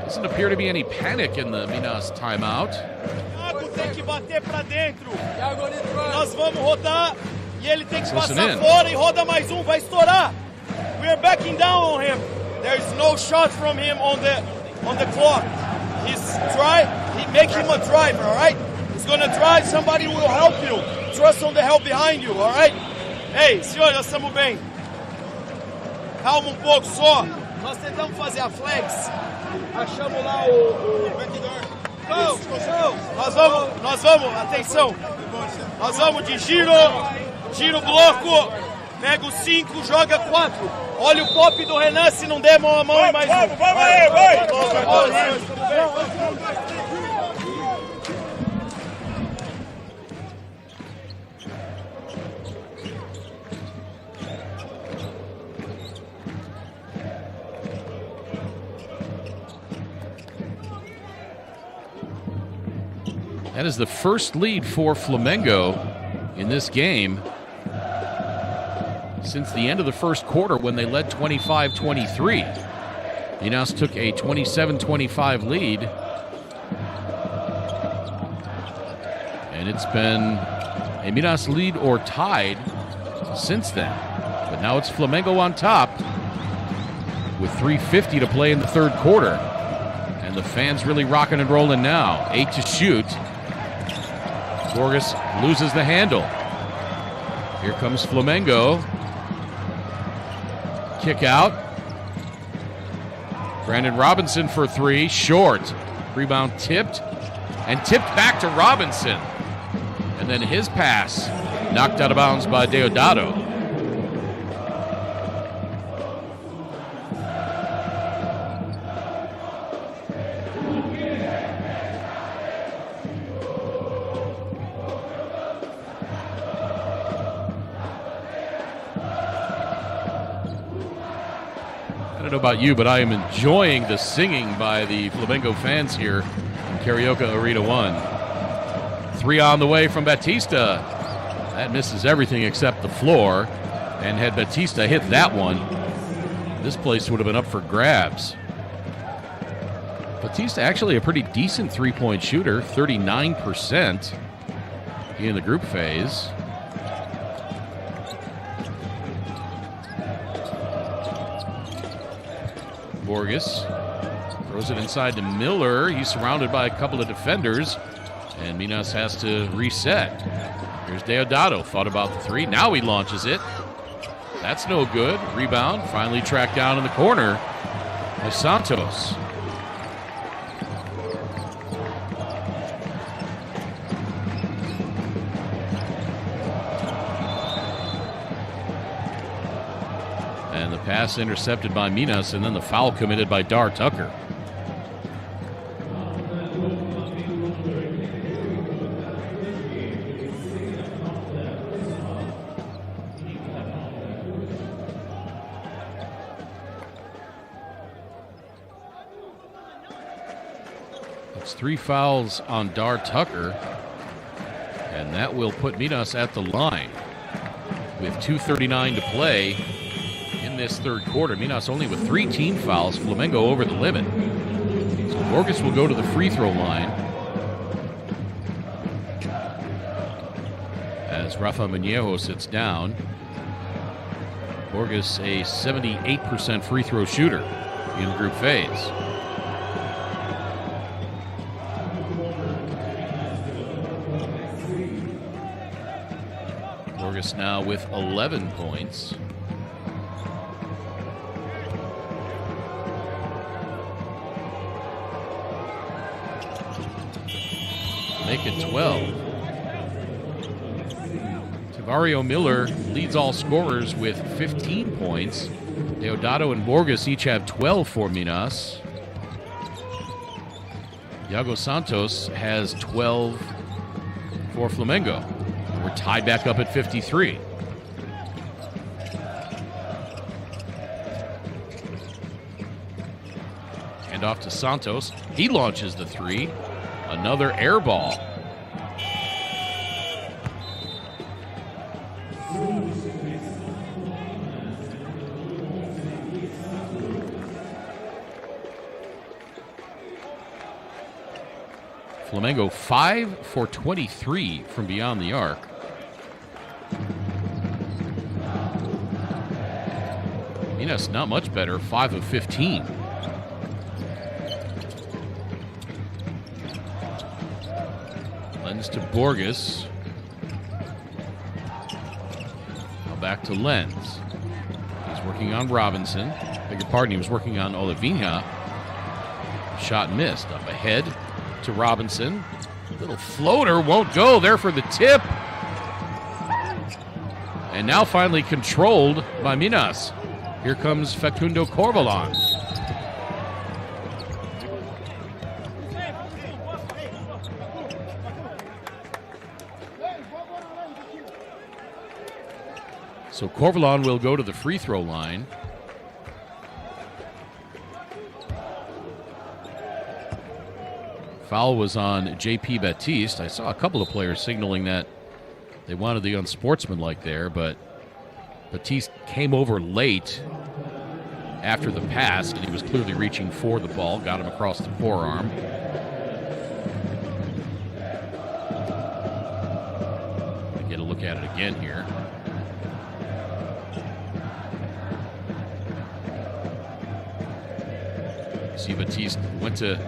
Doesn't appear to be any panic in the Minas timeout. Tem que bater pra dentro. Nós vamos rodar e ele tem que passar in. fora e roda mais vai estourar. We are backing down on him. There's no shot from him on the clock. He's make him a driver, all right? He's gonna drive, somebody will help you. Trust on the help behind you, all right? Ei, senhor, nós estamos bem. Calma pouco só. Nós tentamos fazer a flex. Achamos lá o backdoor. Nós vamos, atenção. Nós vamos de giro bloco, pega o 5, joga 4. Olha o pop do Renan, se não der mão a mão e mais um. Vai. That is the first lead for Flamengo in this game since the end of the first quarter when they led 25-23. Minas took a 27-25 lead. And it's been a Minas lead or tied since then. But now it's Flamengo on top with 3:50 to play in the third quarter. And the fans really rocking and rolling now. 8 to shoot. Borges loses the handle. Here comes Flamengo. Kick out. Brandon Robinson for 3. Short. Rebound tipped. And tipped back to Robinson. And then his pass knocked out of bounds by Deodato. I don't know about you, but I am enjoying the singing by the Flamengo fans here in Carioca Arena 1. 3 on the way from Batista. That misses everything except the floor. And had Batista hit that one, this place would have been up for grabs. Batista actually a pretty decent three-point shooter, 39% in the group phase. Borges throws it inside to Miller. He's surrounded by a couple of defenders, and Minas has to reset. Here's Deodato. Thought about the 3. Now he launches it. That's no good. Rebound. Finally tracked down in the corner by Santos. And the pass intercepted by Minas, and then the foul committed by Dar Tucker. It's 3 fouls on Dar Tucker, and that will put Minas at the line with 2:39 to play in this third quarter. Minas only with 3 team fouls. Flamengo over the limit. So Borges will go to the free throw line as Rafa Minejo sits down. Borges a 78% free throw shooter in the group phase. Borges now with 11 points. make it 12. Tavario Miller leads all scorers with 15 points. Deodato and Borges each have 12 for Minas. Iago Santos has 12 for Flamengo. We're tied back up at 53. Hand off to Santos. He launches the three. Another air ball. Flamengo 5 for 23 from beyond the arc. Minas not much better, 5 of 15. Lens to Borges. Now back to Lens. He's working on Robinson. Beg your pardon, he was working on Olivinha. Shot missed. Up ahead to Robinson. Little floater won't go there for the tip. And now finally controlled by Minas. Here comes Facundo Corvalán. So Corvalán will go to the free throw line. Foul was on J.P. Baptiste. I saw a couple of players signaling that they wanted the unsportsmanlike there, but Baptiste came over late after the pass, and he was clearly reaching for the ball, got him across the forearm. Get a look at it again here. See, Baptiste went to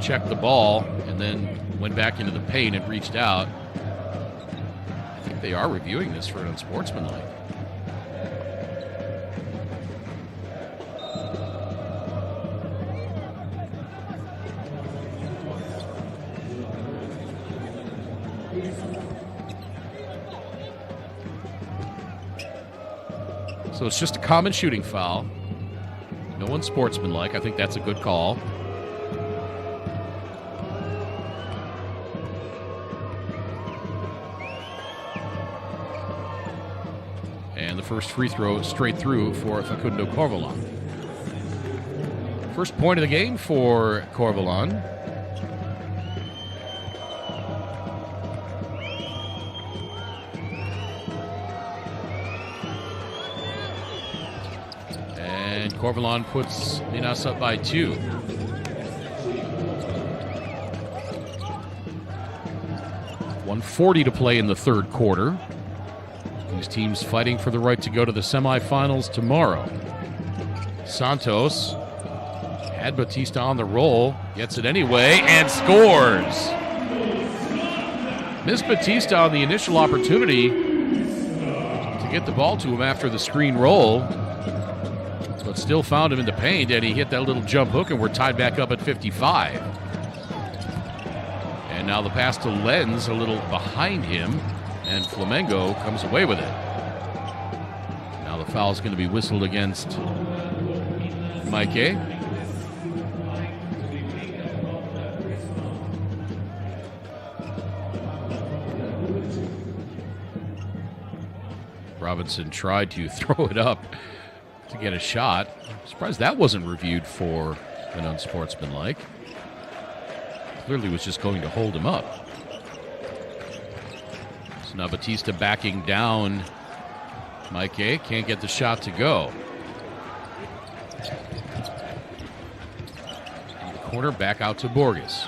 check the ball and then went back into the paint and reached out. I think they are reviewing this for an unsportsmanlike. So it's just a common shooting foul. No unsportsmanlike. I think that's a good call. And the first free throw straight through for Facundo Corvalán. First point of the game for Corvalán. And Corvalán puts Minas up by 2. .140 to play in the third quarter. These teams fighting for the right to go to the semifinals tomorrow. Santos had Batista on the roll, gets it anyway, and scores. Missed Batista on the initial opportunity to get the ball to him after the screen roll, but still found him in the paint, and he hit that little jump hook, and we're tied back up at 55. And now the pass to Lens, a little behind him, and Flamengo comes away with it. Now the foul is going to be whistled against Mike. Robinson tried to throw it up to get a shot. I'm surprised that wasn't reviewed for an unsportsmanlike. Clearly was just going to hold him up. So now Batista backing down. Mike can't get the shot to go. In the corner, back out to Borges.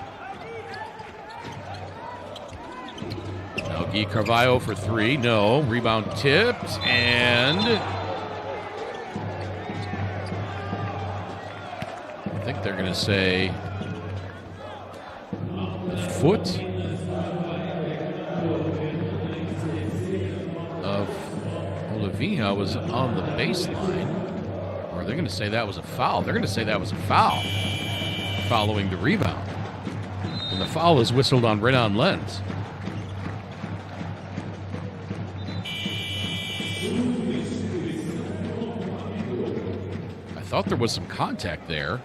Now Gui Carvalho for 3. No. Rebound tipped. And I think they're going to say the foot of Olivinha was on the baseline. Or are they going to say that was a foul? They're going to say that was a foul following the rebound. And the foul is whistled on Renan Lenz. I thought there was some contact there.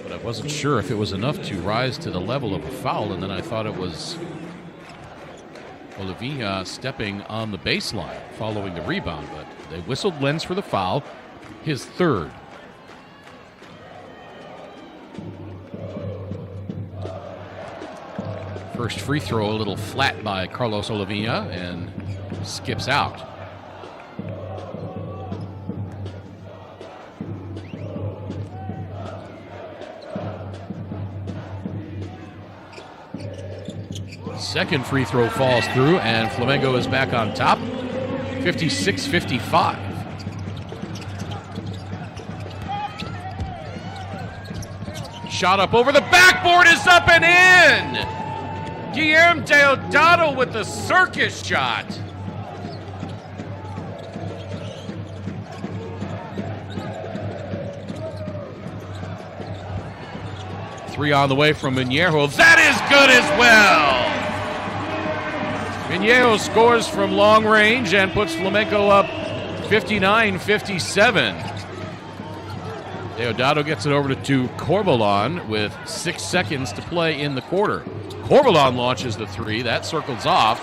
But I wasn't sure if it was enough to rise to the level of a foul, and then I thought it was Olivinha stepping on the baseline following the rebound, but they whistled Lenz for the foul, his third. First free throw a little flat by Carlos Olivinha and skips out. Second free throw falls through, and Flamengo is back on top, 56-55. Shot up over the backboard is up and in! Guilherme Deodato with the circus shot. Three on the way from Mineiro. That is good as well! Mineiro scores from long range and puts Flamengo up 59-57. Deodato gets it over to Corbalán with 6 seconds to play in the quarter. Corbalán launches the three. That circles off.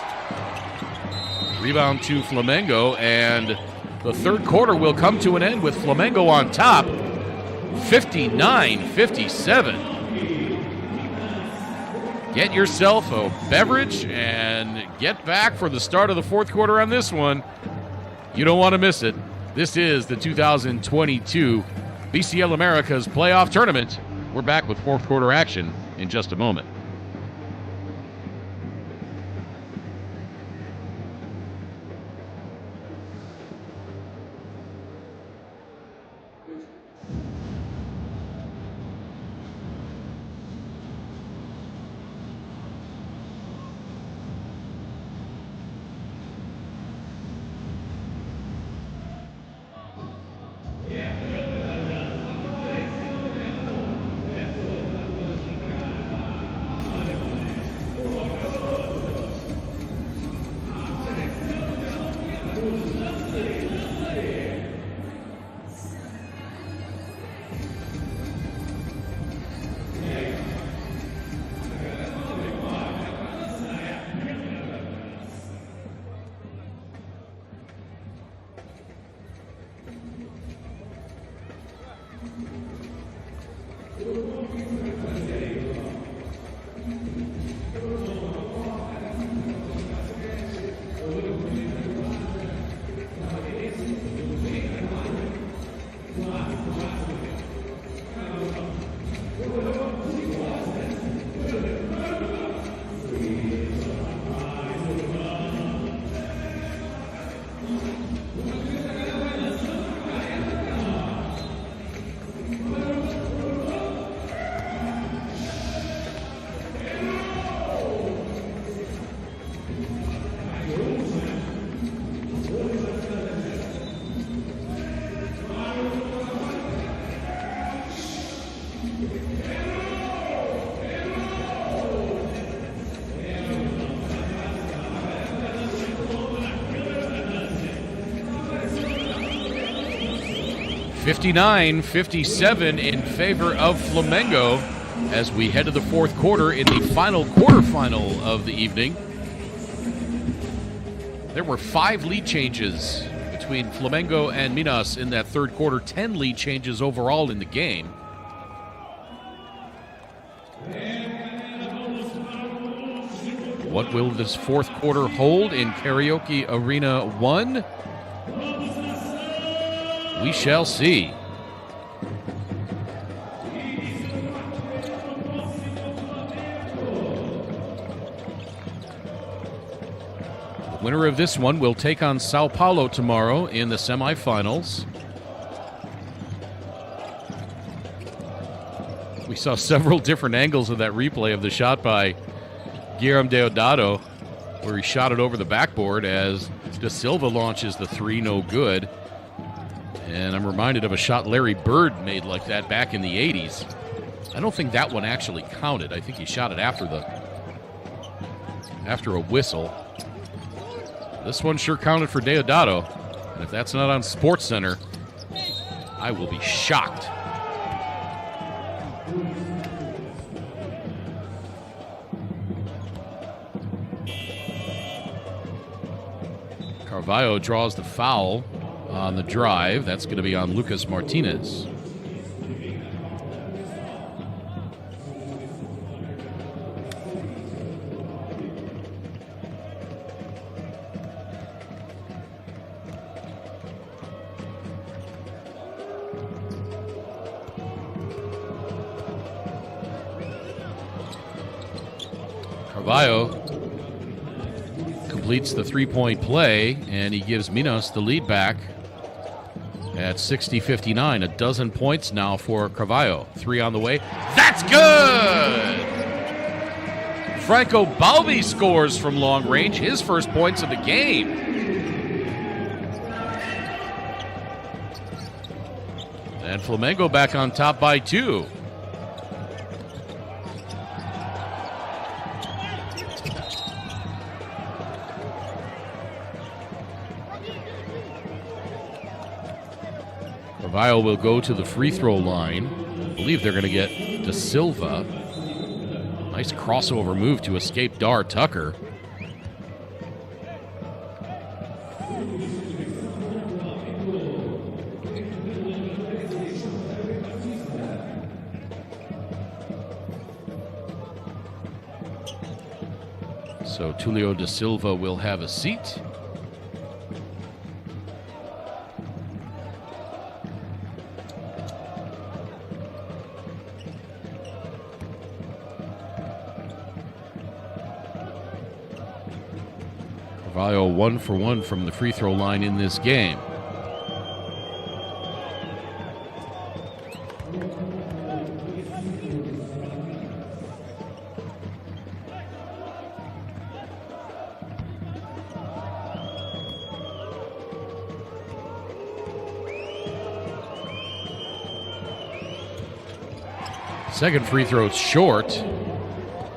Rebound to Flamengo, and the third quarter will come to an end with Flamengo on top, 59-57. Get yourself a beverage and get back for the start of the fourth quarter on this one. You don't want to miss it. This is the 2022 BCL Americas playoff tournament. We're back with fourth quarter action in just a moment. (59-57) in favor of Flamengo as we head to the fourth quarter in the final quarterfinal of the evening. There were 5 lead changes between Flamengo and Minas in that third quarter, 10 lead changes overall in the game. What will this fourth quarter hold in Karaoke Arena 1? We shall see. The winner of this one will take on Sao Paulo tomorrow in the semifinals. We saw several different angles of that replay of the shot by Guilherme Deodato, where he shot it over the backboard as Da Silva launches the three, no good. And I'm reminded of a shot Larry Bird made like that back in the 80s. I don't think that one actually counted. I think he shot it after a whistle. This one sure counted for Deodato. And if that's not on SportsCenter, I will be shocked. Carvalho draws the foul on the drive. That's going to be on Lucas Martinez. Carvalho completes the three-point play, and he gives Minas the lead back at 60-59. A dozen points now for Carvalho. 3 on the way. That's good! Franco Balbi scores from long range, his first points of the game. And Flamengo back on top by 2. Carvalho will go to the free throw line. I believe they're going to get Da Silva. Nice crossover move to escape Dar Tucker. So Tulio Da Silva will have a seat. Carvalho 1 for 1 from the free throw line in this game. Second free throw short,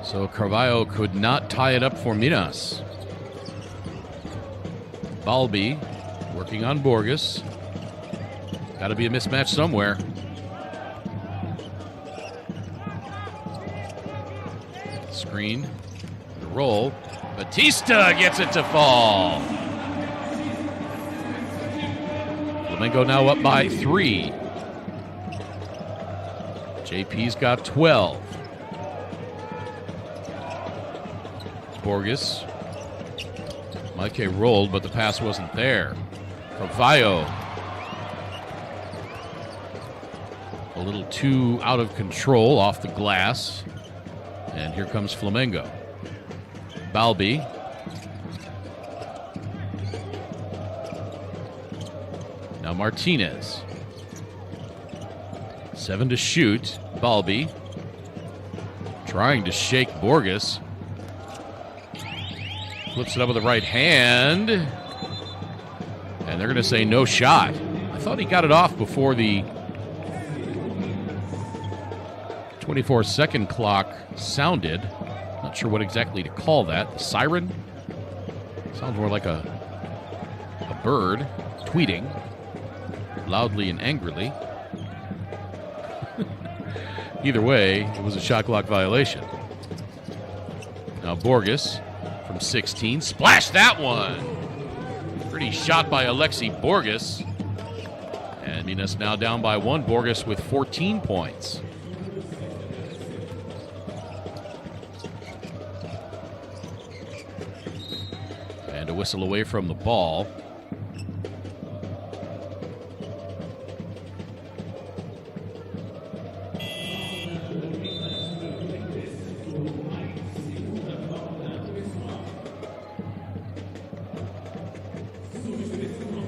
so Carvalho could not tie it up for Minas. Balbi working on Borges. Got to be a mismatch somewhere. Screen, the roll. Batista gets it to fall. Flamengo now up by 3. JP's got 12. Borges. Mike rolled, but the pass wasn't there. Carvalho. A little too out of control off the glass. And here comes Flamengo. Balbi. Now Martinez. 7 to shoot. Balbi. Trying to shake Borges. Flips it up with the right hand. And they're going to say no shot. I thought he got it off before the 24-second clock sounded. Not sure what exactly to call that. The siren? Sounds more like a bird tweeting loudly and angrily. Either way, it was a shot clock violation. Now Borges from 16. Splash that one! Pretty shot by Alexi Borges. And Minas now down by 1. Borges with 14 points. And a whistle away from the ball.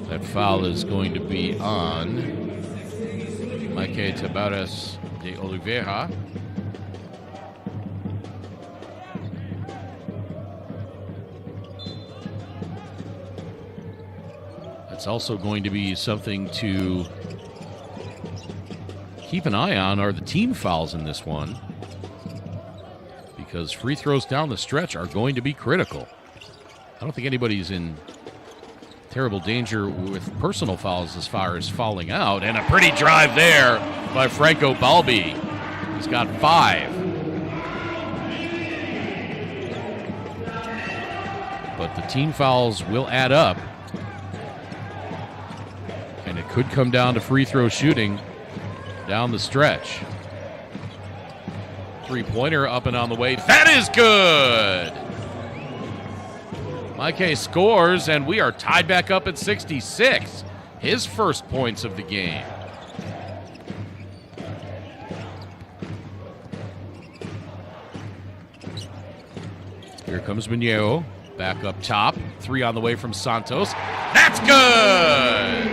That foul is going to be on Mike Tavares de Oliveira. That's also going to be something to keep an eye on are the team fouls in this one, because free throws down the stretch are going to be critical. I don't think anybody's in terrible danger with personal fouls as far as fouling out. And a pretty drive there by Franco Balbi. He's got 5. But the team fouls will add up. And it could come down to free throw shooting down the stretch. Three-pointer up and on the way. That is good! Mike scores, and we are tied back up at 66. His first points of the game. Here comes Mineo. Back up top. 3 on the way from Santos. That's good!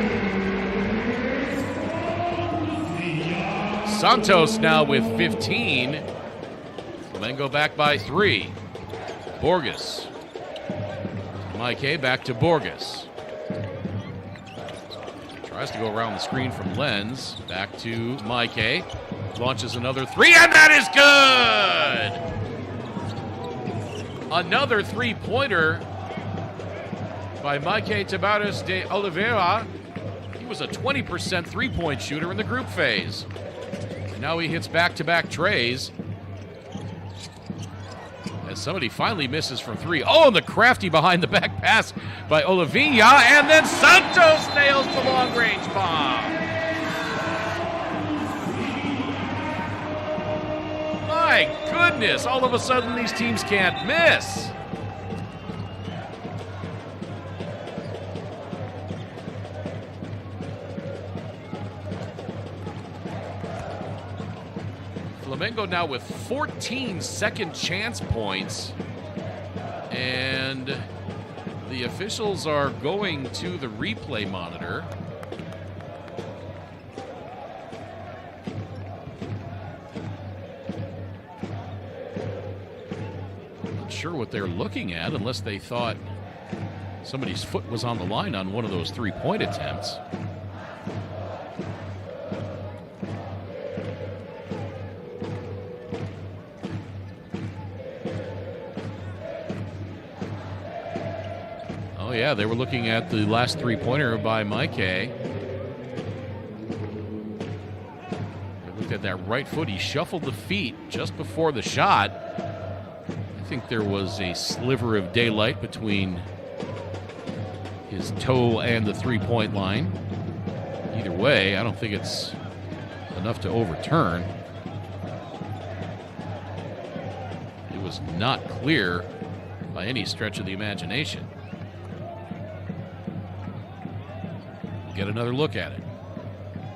Santos now with 15. Flamengo back by 3. Borges. Mike back to Borges. Tries to go around the screen from Lenz. Back to Mike. Launches another 3, and that is good! Another three-pointer by Mike Tavares de Oliveira. He was a 20% three-point shooter in the group phase. And now he hits back-to-back trays. As somebody finally misses from 3. Oh, and the crafty behind-the-back pass by Oliveira, and then Santos nails the long-range bomb. My goodness, all of a sudden these teams can't miss. Flamengo now with 14 second chance points, and the officials are going to the replay monitor. Not sure what they're looking at, unless they thought somebody's foot was on the line on one of those three-point attempts. Yeah, they were looking at the last three-pointer by Mike. They looked at that right foot. He shuffled the feet just before the shot. I think there was a sliver of daylight between his toe and the three-point line. Either way, I don't think it's enough to overturn. It was not clear by any stretch of the imagination. Get another look at it.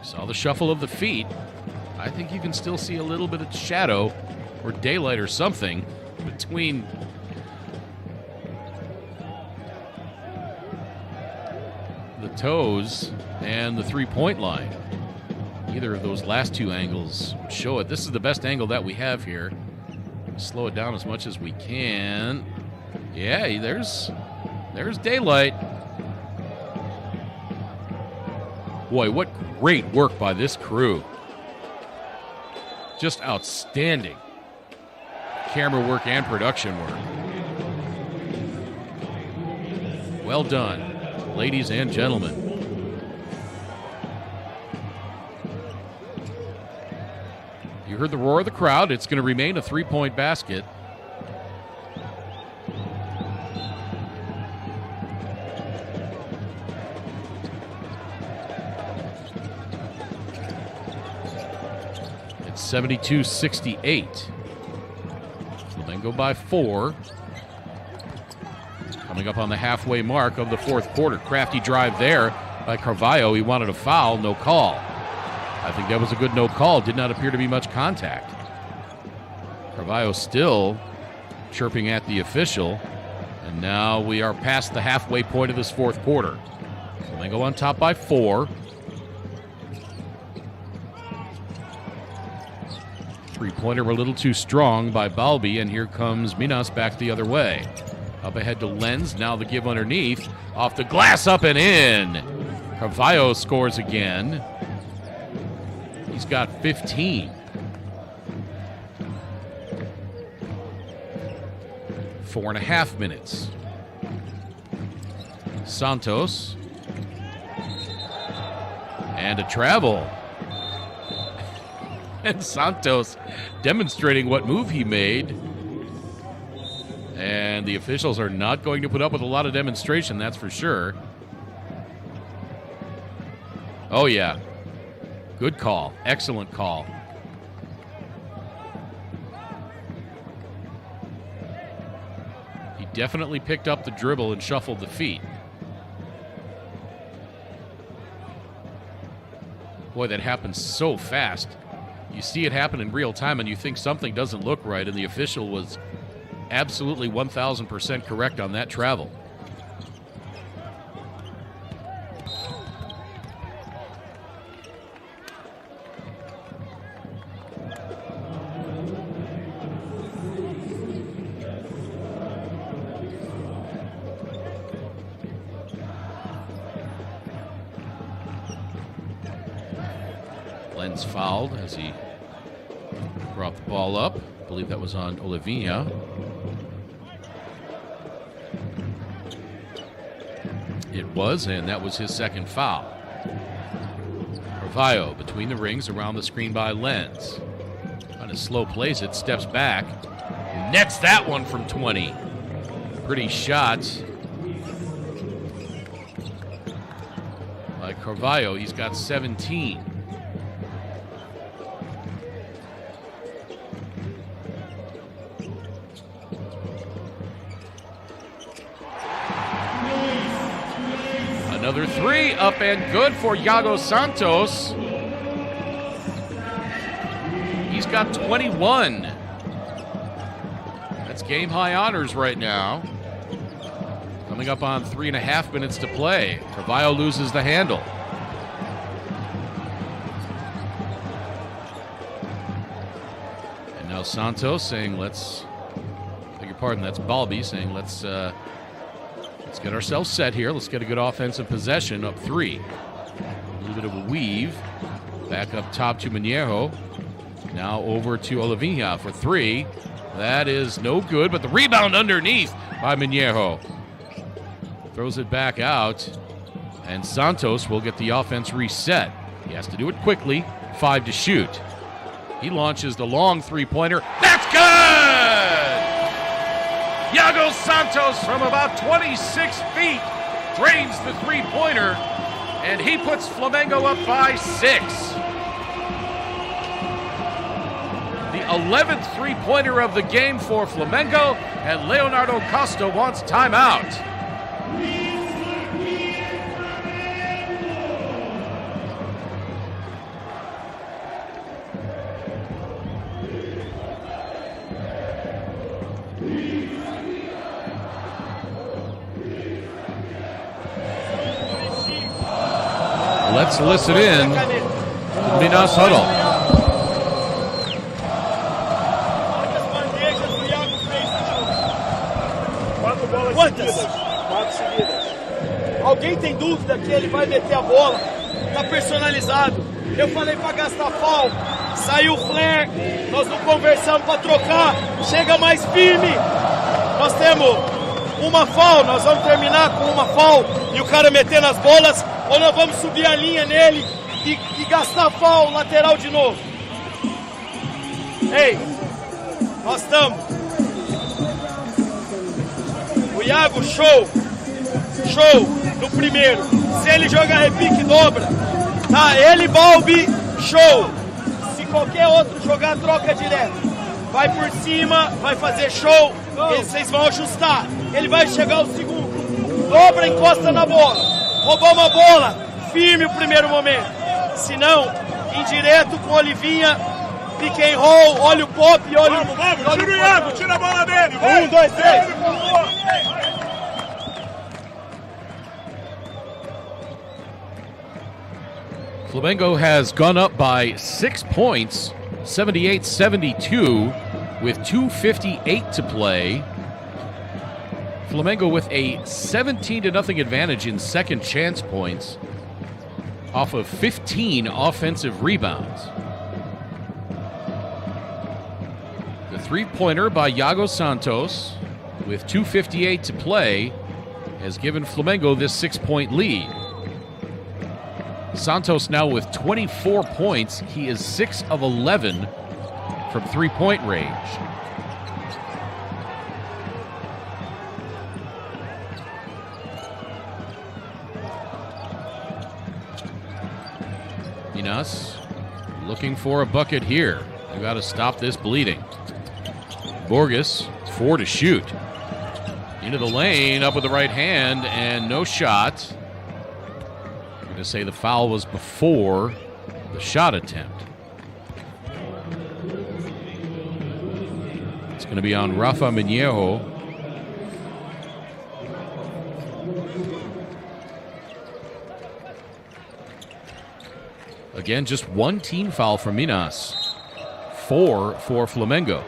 Saw the shuffle of the feet. I think you can still see a little bit of shadow or daylight or something between the toes and the three-point line. Either of those last two angles would show it. This is the best angle that we have here. Slow it down as much as we can. Yeah, there's daylight. Boy, what great work by this crew. Just outstanding camera work and production work. Well done, ladies and gentlemen. You heard the roar of the crowd. It's going to remain a three-point basket. It's 72-68. Flamengo by 4. Coming up on the halfway mark of the fourth quarter. Crafty drive there by Carvalho. He wanted a foul, no call. I think that was a good no call. Did not appear to be much contact. Carvalho still chirping at the official. And now we are past the halfway point of this fourth quarter. Flamengo on top by 4. Three-pointer a little too strong by Balbi, and here comes Minas back the other way. Up ahead to Lenz, now the give underneath. Off the glass, up and in. Carvalho scores again. He's got 15. 4.5 minutes. Santos. And a travel. And Santos demonstrating what move he made. And the officials are not going to put up with a lot of demonstration, that's for sure. Oh, yeah. Good call. Excellent call. He definitely picked up the dribble and shuffled the feet. Boy, that happens so fast. You see it happen in real time and you think something doesn't look right, and the official was absolutely 1,000% correct on that travel. Lenz fouled as he brought the ball up. I believe that was on Olivinha. It was, and that was his second foul. Carvalho between the rings, around the screen by Lenz. On a slow plays it, steps back. Nets that one from 20. Pretty shot by Carvalho. He's got 17. Another three, up and good for Iago Santos. He's got 21. That's game high honors right now. Coming up on 3.5 minutes to play. Carvalho loses the handle. And now Santos saying, beg your pardon, that's Balbi saying, let's get ourselves set here. Let's get a good offensive possession. Up 3. A little bit of a weave. Back up top to Mineiro. Now over to Olivinha for 3. That is no good, but the rebound underneath by Mineiro. Throws it back out, and Santos will get the offense reset. He has to do it quickly. 5 to shoot. He launches the long three-pointer. That's good! Iago Santos from about 26 feet drains the three-pointer, and he puts Flamengo up by 6. The 11th three-pointer of the game for Flamengo, and Leonardo Costa wants timeout. Let's listen in to Minas huddle. Quantas? 4 seguidas. Alguém tem dúvida que ele vai meter a bola? Tá personalizado. Eu falei pra gastar foul. Saiu o flare. Nós não conversamos pra trocar. Chega mais firme. Nós temos uma foul. Nós vamos terminar com uma foul e o cara meter nas bolas. Ou nós vamos subir a linha nele e gastar foul lateral de novo. Ei, nós estamos. O Iago, show no primeiro. Se ele jogar repique, dobra. Tá, ele, Balbi, show. Se qualquer outro jogar, troca direto. Vai por cima, vai fazer show. Vocês vão ajustar. Ele vai chegar o segundo. Dobra, encosta na bola. Roubou uma bola, firme o primeiro momento. Se não, indireto com Olivinha, pick and roll, olha o pop, olha Vamos, tira o Iago, tira a bola dele. 1, 2, 3. Flamengo has gone up by 6 points, 78-72, with 2:58 to play. Flamengo with a 17-0 advantage in second chance points off of 15 offensive rebounds. The three-pointer by Iago Santos with 2:58 to play has given Flamengo this 6-point lead. Santos now with 24 points. He is 6 of 11 from three-point range. Minas looking for a bucket here. You got to stop this bleeding. Borges, 4 to shoot. Into the lane, up with the right hand, and no shot. I'm going to say the foul was before the shot attempt. It's going to be on Rafa Minejo. Again, just one team foul from Minas. 4 for Flamengo.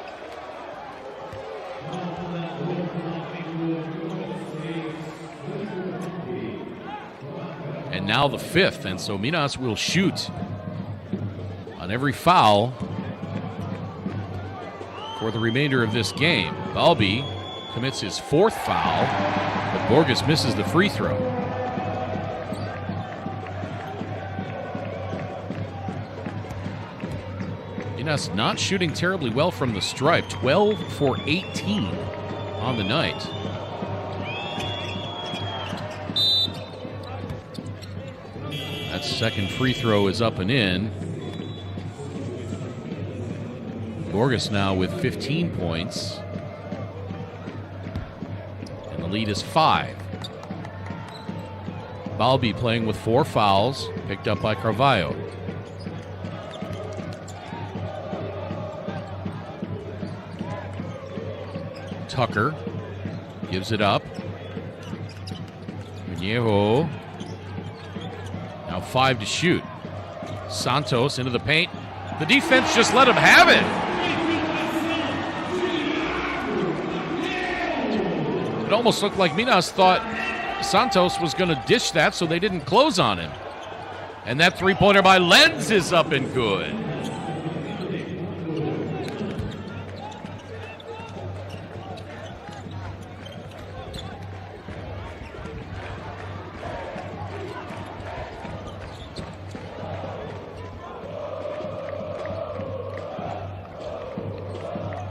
And now the 5th, and so Minas will shoot on every foul for the remainder of this game. Balbi commits his 4th foul, but Borges misses the free throw. Minas not shooting terribly well from the stripe. 12 for 18 on the night. That second free throw is up and in. Borges now with 15 points. And the lead is 5. Balbi playing with 4 fouls, picked up by Carvalho. Tucker gives it up. Minejo. Now 5 to shoot. Santos into the paint. The defense just let him have it. It almost looked like Minas thought Santos was going to dish that, so they didn't close on him. And that three-pointer by Lenz is up and good.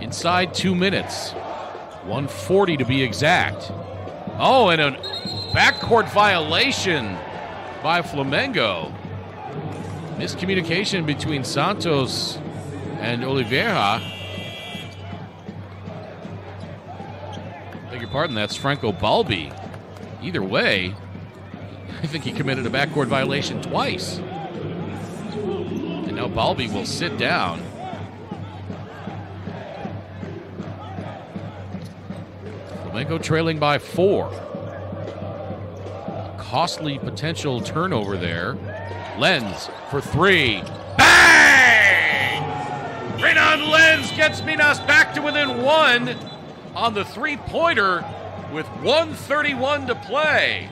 Inside 2 minutes. 1:40 to be exact. Oh, and a backcourt violation by Flamengo. Miscommunication between Santos and Oliveira. Beg your pardon, that's Franco Balbi. Either way, I think he committed a backcourt violation twice. And now Balbi will sit down. Flamengo trailing by 4. A costly potential turnover there. Lenz for 3. Bang! Renan Lenz gets Minas back to within 1 on the three-pointer with 1:31 to play.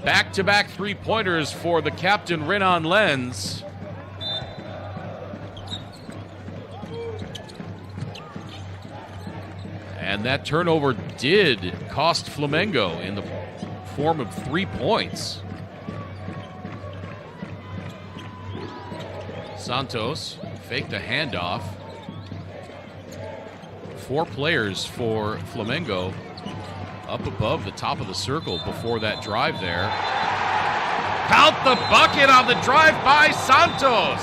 Back-to-back three-pointers for the captain, Renan Lenz. And that turnover did cost Flamengo in the form of 3 points. Santos faked a handoff. 4 players for Flamengo up above the top of the circle before that drive there. Count the bucket on the drive by Santos.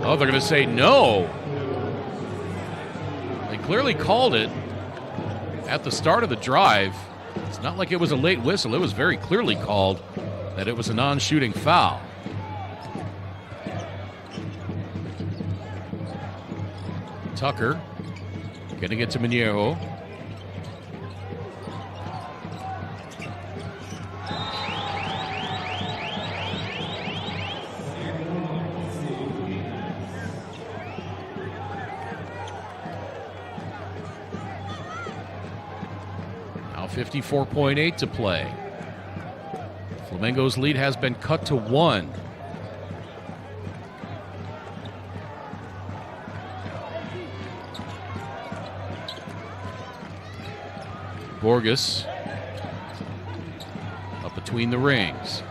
Oh, they're going to say no. They clearly called it at the start of the drive. It's not like it was a late whistle. It was very clearly called that it was a non-shooting foul. Tucker getting it to Minejo. 54.8 to play. Flamengo's lead has been cut to 1. Borges up between the rings.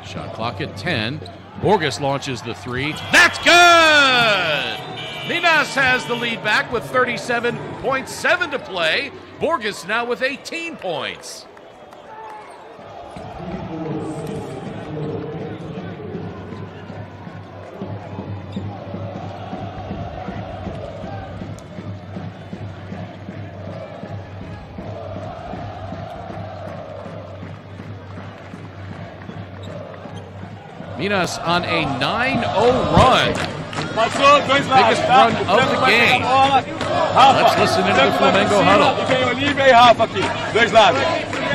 Shot clock at 10. Borges launches the 3. That's good! Minas has the lead back with 37.7 to play. Borges now with 18 points. Minas on a 9-0 run. Passou, dois lados. Biggest run of the game. Let's listen into the Flamengo huddle. E vem Olívia e Rafa aqui. Dois lados.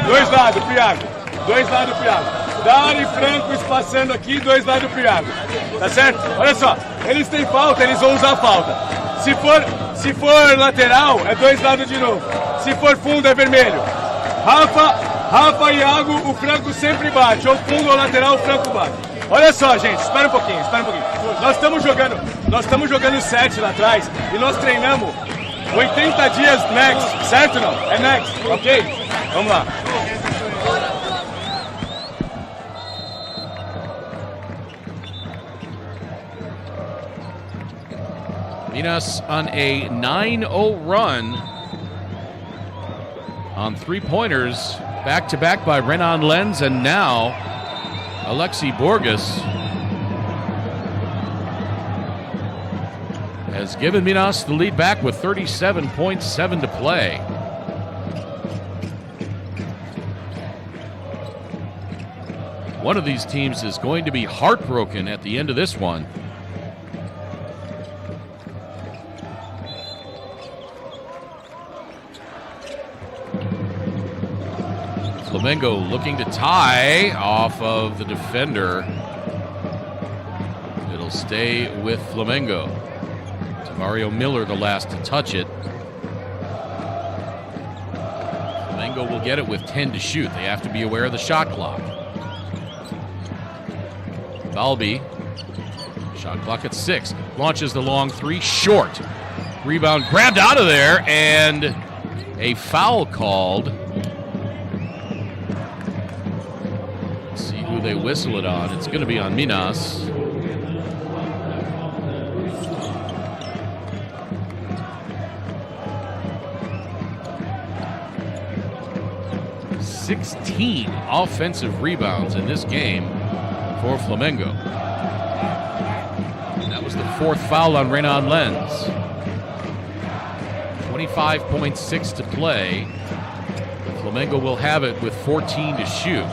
Dois lados pro Iago. Dois lados pro Iago. Dari e Franco espaçando aqui, dois lados pro Iago. Tá certo? Olha só, eles têm falta, eles vão usar falta. Se for lateral, é dois lados de novo. Se for fundo, é vermelho. Rafa e Iago, o Franco sempre bate. Ou fundo ou lateral, o Franco bate. Olha só, gente, espera um pouquinho. Nós estamos jogando 7 lá atrás e nós treinamos 80 dias next, certo ou não? É next, ok? Vamos lá. Minas on a 9-0 run on three-pointers, back-to-back by Renan Lenz, and now Alexi Borges has given Minas the lead back with 37.7 to play. One of these teams is going to be heartbroken at the end of this one. Flamengo looking to tie off of the defender. It'll stay with Flamengo. Mario Miller the last to touch it. Flamengo will get it with 10 to shoot. They have to be aware of the shot clock. Balbi, shot clock at 6. Launches the long 3, short. Rebound grabbed out of there, and a foul called. Let's see who they whistle it on. It's going to be on Minas. Sixteen offensive rebounds in this game for Flamengo. And that was the 4th foul on Renan Lenz. 25.6 to play. Flamengo will have it with 14 to shoot.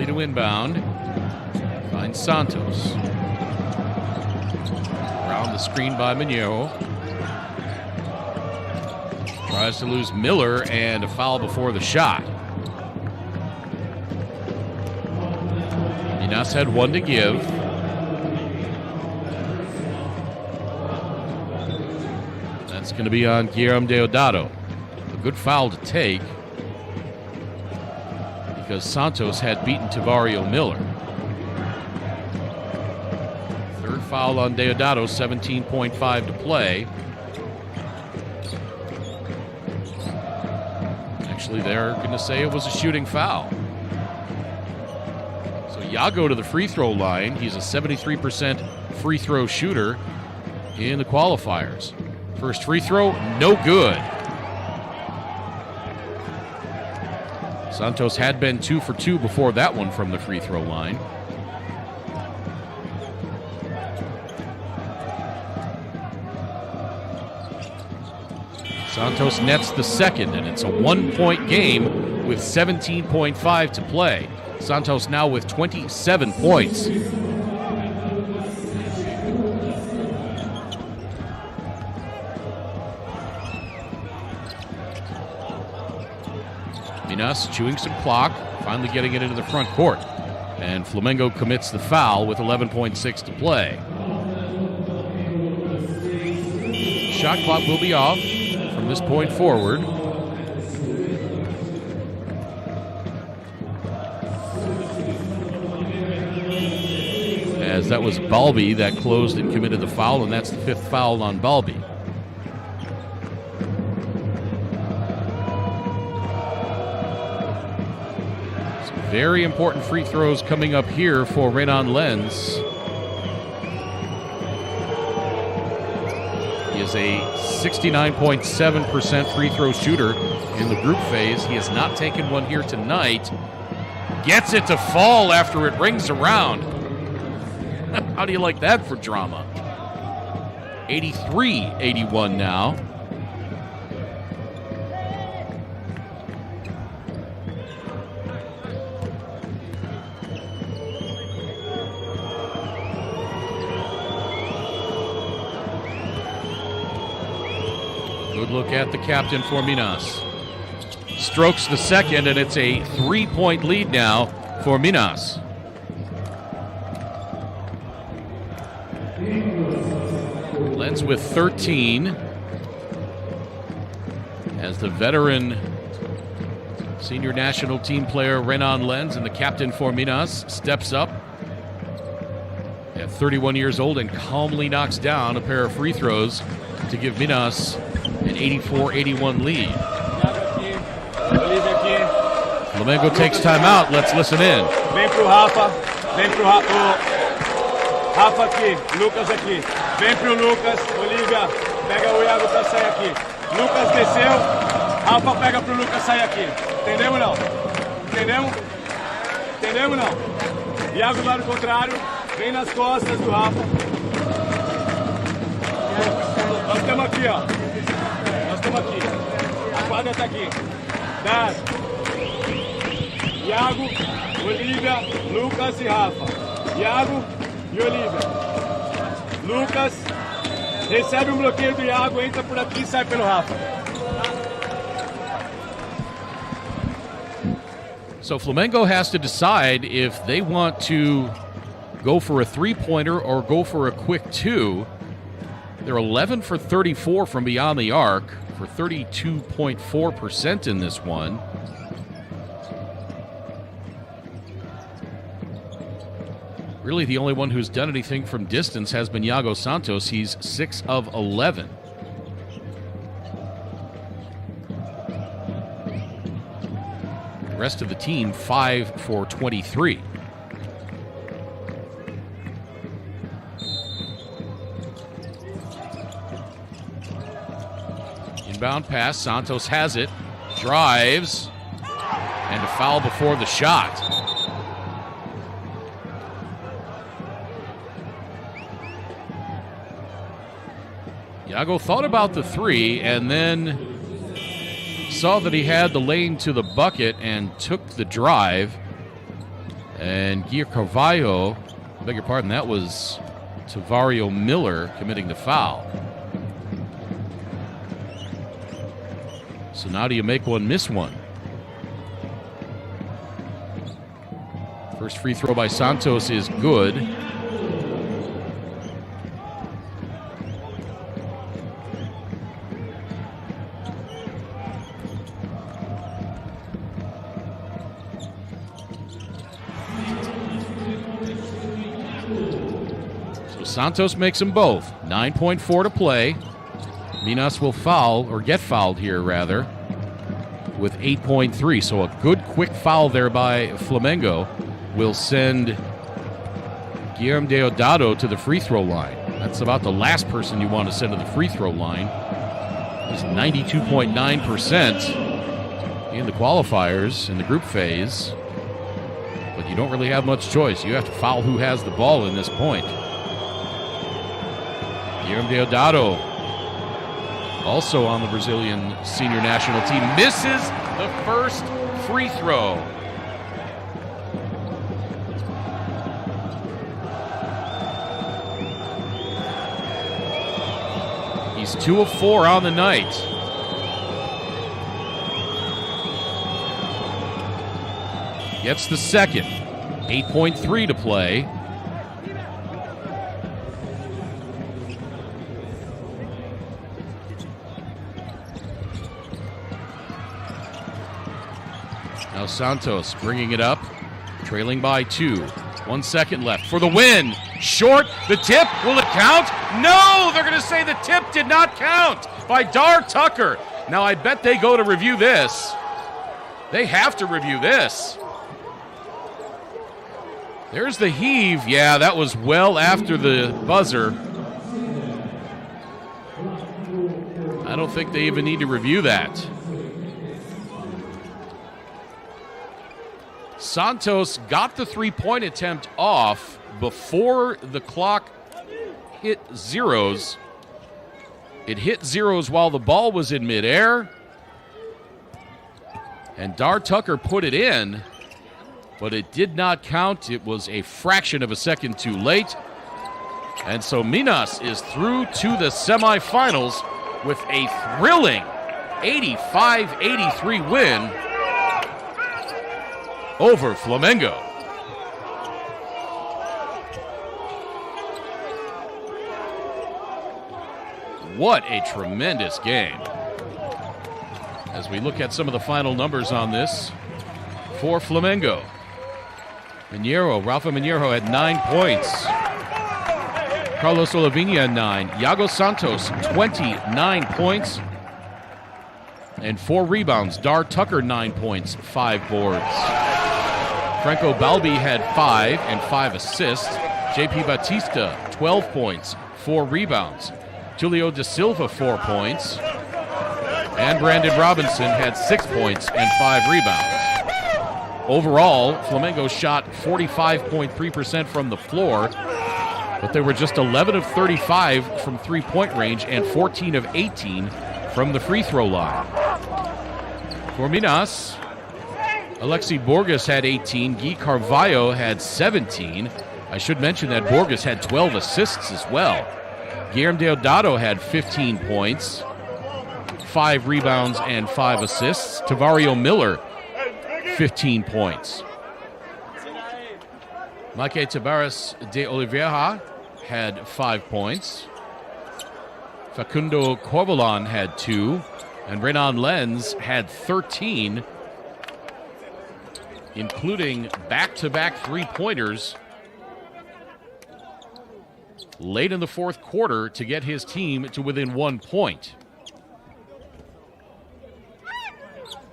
To inbound, finds Santos. Around the screen by Mignot. Tries to lose Miller, and a foul before the shot. Minas had 1 to give. That's going to be on Guilherme Deodato. A good foul to take, because Santos had beaten Tavario Miller. 3rd foul on Deodato, 17.5 to play. Actually, they're going to say it was a shooting foul. So Iago to the free throw line. He's a 73% free throw shooter in the qualifiers. First free throw, no good. Santos had been 2 for 2 before that one from the free throw line. Santos nets the second, and it's a 1-point game with 17.5 to play. Santos now with 27 points. Minas chewing some clock, finally getting it into the front court. And Flamengo commits the foul with 11.6 to play. Shot clock will be off from this point forward. As that was Balbi that closed and committed the foul, and that's the 5th foul on Balbi. Some very important free throws coming up here for Renan Lenz. He is a 69.7% free throw shooter in the group phase. He has not taken one here tonight. Gets it to fall after it rings around. How do you like that for drama? 83-81 now. Good look at the captain for Minas. Strokes the second, and it's a 3-point lead now for Minas. Lenz with 13 as the veteran senior national team player Renan Lenz and the captain for Minas steps up at 31 years old and calmly knocks down a pair of free throws to give Minas an 84-81 lead. Flamengo takes timeout. Let's listen in. Vem pro Rafa. Vem pro Rafa. Rafa aqui, Lucas aqui. Vem pro Lucas, Olivia, pega o Iago pra sair aqui. Lucas desceu, Rafa pega pro Lucas sair aqui. Entendemos não? Entendemos? Entendemos não? Iago do lado contrário, vem nas costas do Rafa. Nós estamos aqui, ó. Nós estamos aqui. A quadra tá aqui. 10. Iago, Olivia, Lucas e Rafa. Iago e Olivia. Lucas recebe um bloqueio do Iago, entra por aqui e sai pelo Rafa. So Flamengo has to decide if they want to go for a three-pointer or go for a quick two. They're 11 for 34 from beyond the arc for 32.4% in this one. Really, the only one who's done anything from distance has been Iago Santos. He's 6 of 11. The rest of the team, 5 for 23. Inbound pass. Santos has it. Drives. And a foul before the shot. Iago thought about the three and then saw that he had the lane to the bucket and took the drive. And Guilherme Carvalho, I beg your pardon, that was Tavario Miller committing the foul. So now do you make one, miss one? First free throw by Santos is good. Santos makes them both. 9.4 to play. Minas will foul, or get fouled here, rather, with 8.3. So a good quick foul there by Flamengo will send Guilherme Deodato to the free throw line. That's about the last person you want to send to the free throw line. He's 92.9% in the qualifiers in the group phase. But you don't really have much choice. You have to foul who has the ball in this point. Guilherme Deodato, also on the Brazilian senior national team, misses the first free throw. He's 2 of 4 on the night. gets the second. 8.3 to play. Now Santos bringing it up, trailing by 2. 1 second left for the win. Short, the tip, will it count? No, they're going to say the tip did not count by Dar Tucker. Now I bet they go to review this. They have to review this. There's the heave. Yeah, that was well after the buzzer. I don't think they even need to review that. Santos got the three-point attempt off before the clock hit zeros. It hit zeros while the ball was in midair. And Dar Tucker put it in, but it did not count. It was a fraction of a second too late. And so Minas is through to the semifinals with a thrilling 85-83 win over Flamengo. What a tremendous game. As we look at some of the final numbers on this for Flamengo. Rafa Mineiro had 9 points. Carlos Olivinha had 9. Iago Santos, 29 points and 4 rebounds. Dar Tucker, 9 points, 5 boards. Franco Balbi had 5 and 5 assists. JP Batista, 12 points, 4 rebounds. Julio Da Silva, 4 points. And Brandon Robinson had 6 points and 5 rebounds. Overall, Flamengo shot 45.3% from the floor, but they were just 11 of 35 from three-point range and 14 of 18 from the free throw line. For Minas, Alexi Borges had 18. Gui Carvalho had 17. I should mention that Borges had 12 assists as well. Guilherme Deodato had 15 points, 5 rebounds, and 5 assists. Tavario Miller, 15 points. Mike Tavares de Oliveira had 5 points. Facundo Corvalán had 2. And Renan Lenz had 13, including back-to-back three-pointers late in the fourth quarter to get his team to within 1 point.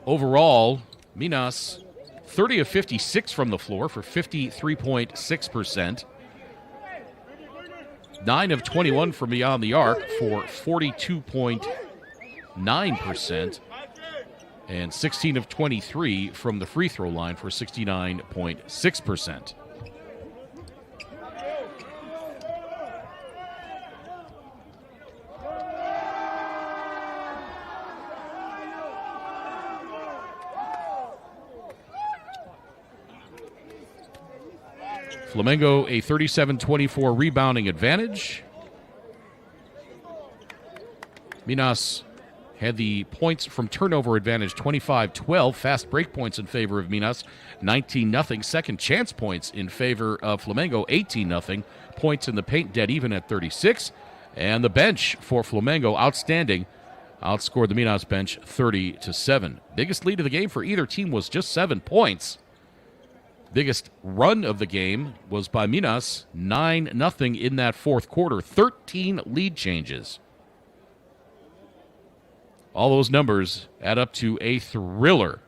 Overall, Minas, 30 of 56 from the floor for 53.6%. 9 of 21 from beyond the arc for 42.9%. And 16 of 23 from the free throw line for 69.6%. Flamengo a 37-24 rebounding advantage. Minas had the points from turnover advantage, 25-12. Fast break points in favor of Minas, 19-0. Second chance points in favor of Flamengo, 18-0. Points in the paint dead even at 36. And the bench for Flamengo, outstanding. Outscored the Minas bench 30-7. Biggest lead of the game for either team was just 7 points. Biggest run of the game was by Minas, 9-0 in that fourth quarter. 13 lead changes. All those numbers add up to a thriller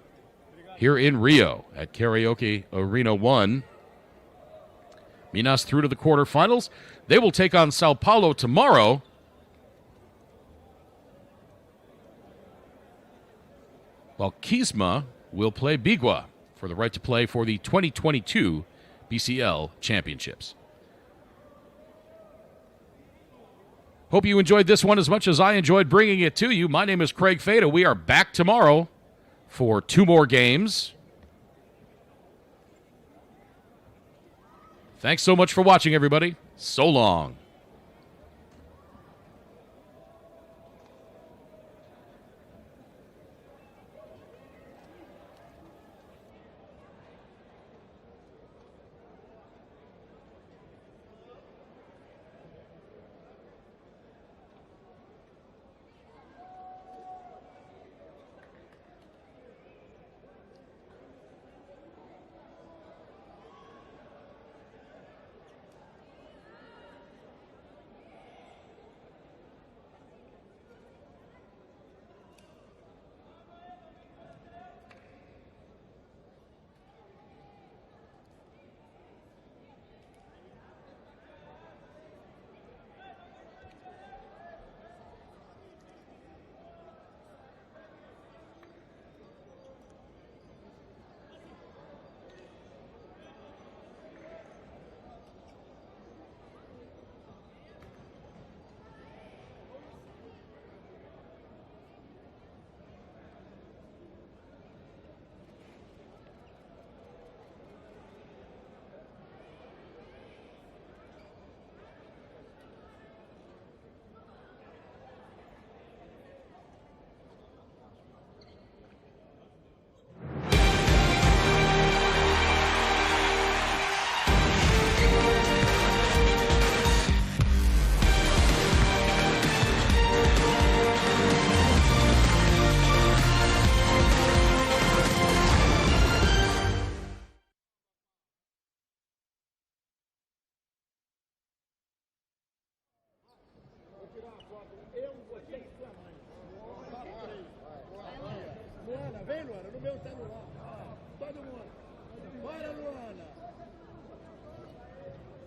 here in Rio at Karaoke Arena 1. Minas through to the quarterfinals. They will take on Sao Paulo tomorrow. While Kisma will play Bigua for the right to play for the 2022 BCL Championships. Hope you enjoyed this one as much as I enjoyed bringing it to you. My name is Craig Fada. We are back tomorrow for 2 more games. Thanks so much for watching, everybody. So long. Vem, Luana, no meu celular. Todo mundo. Bora, Luana.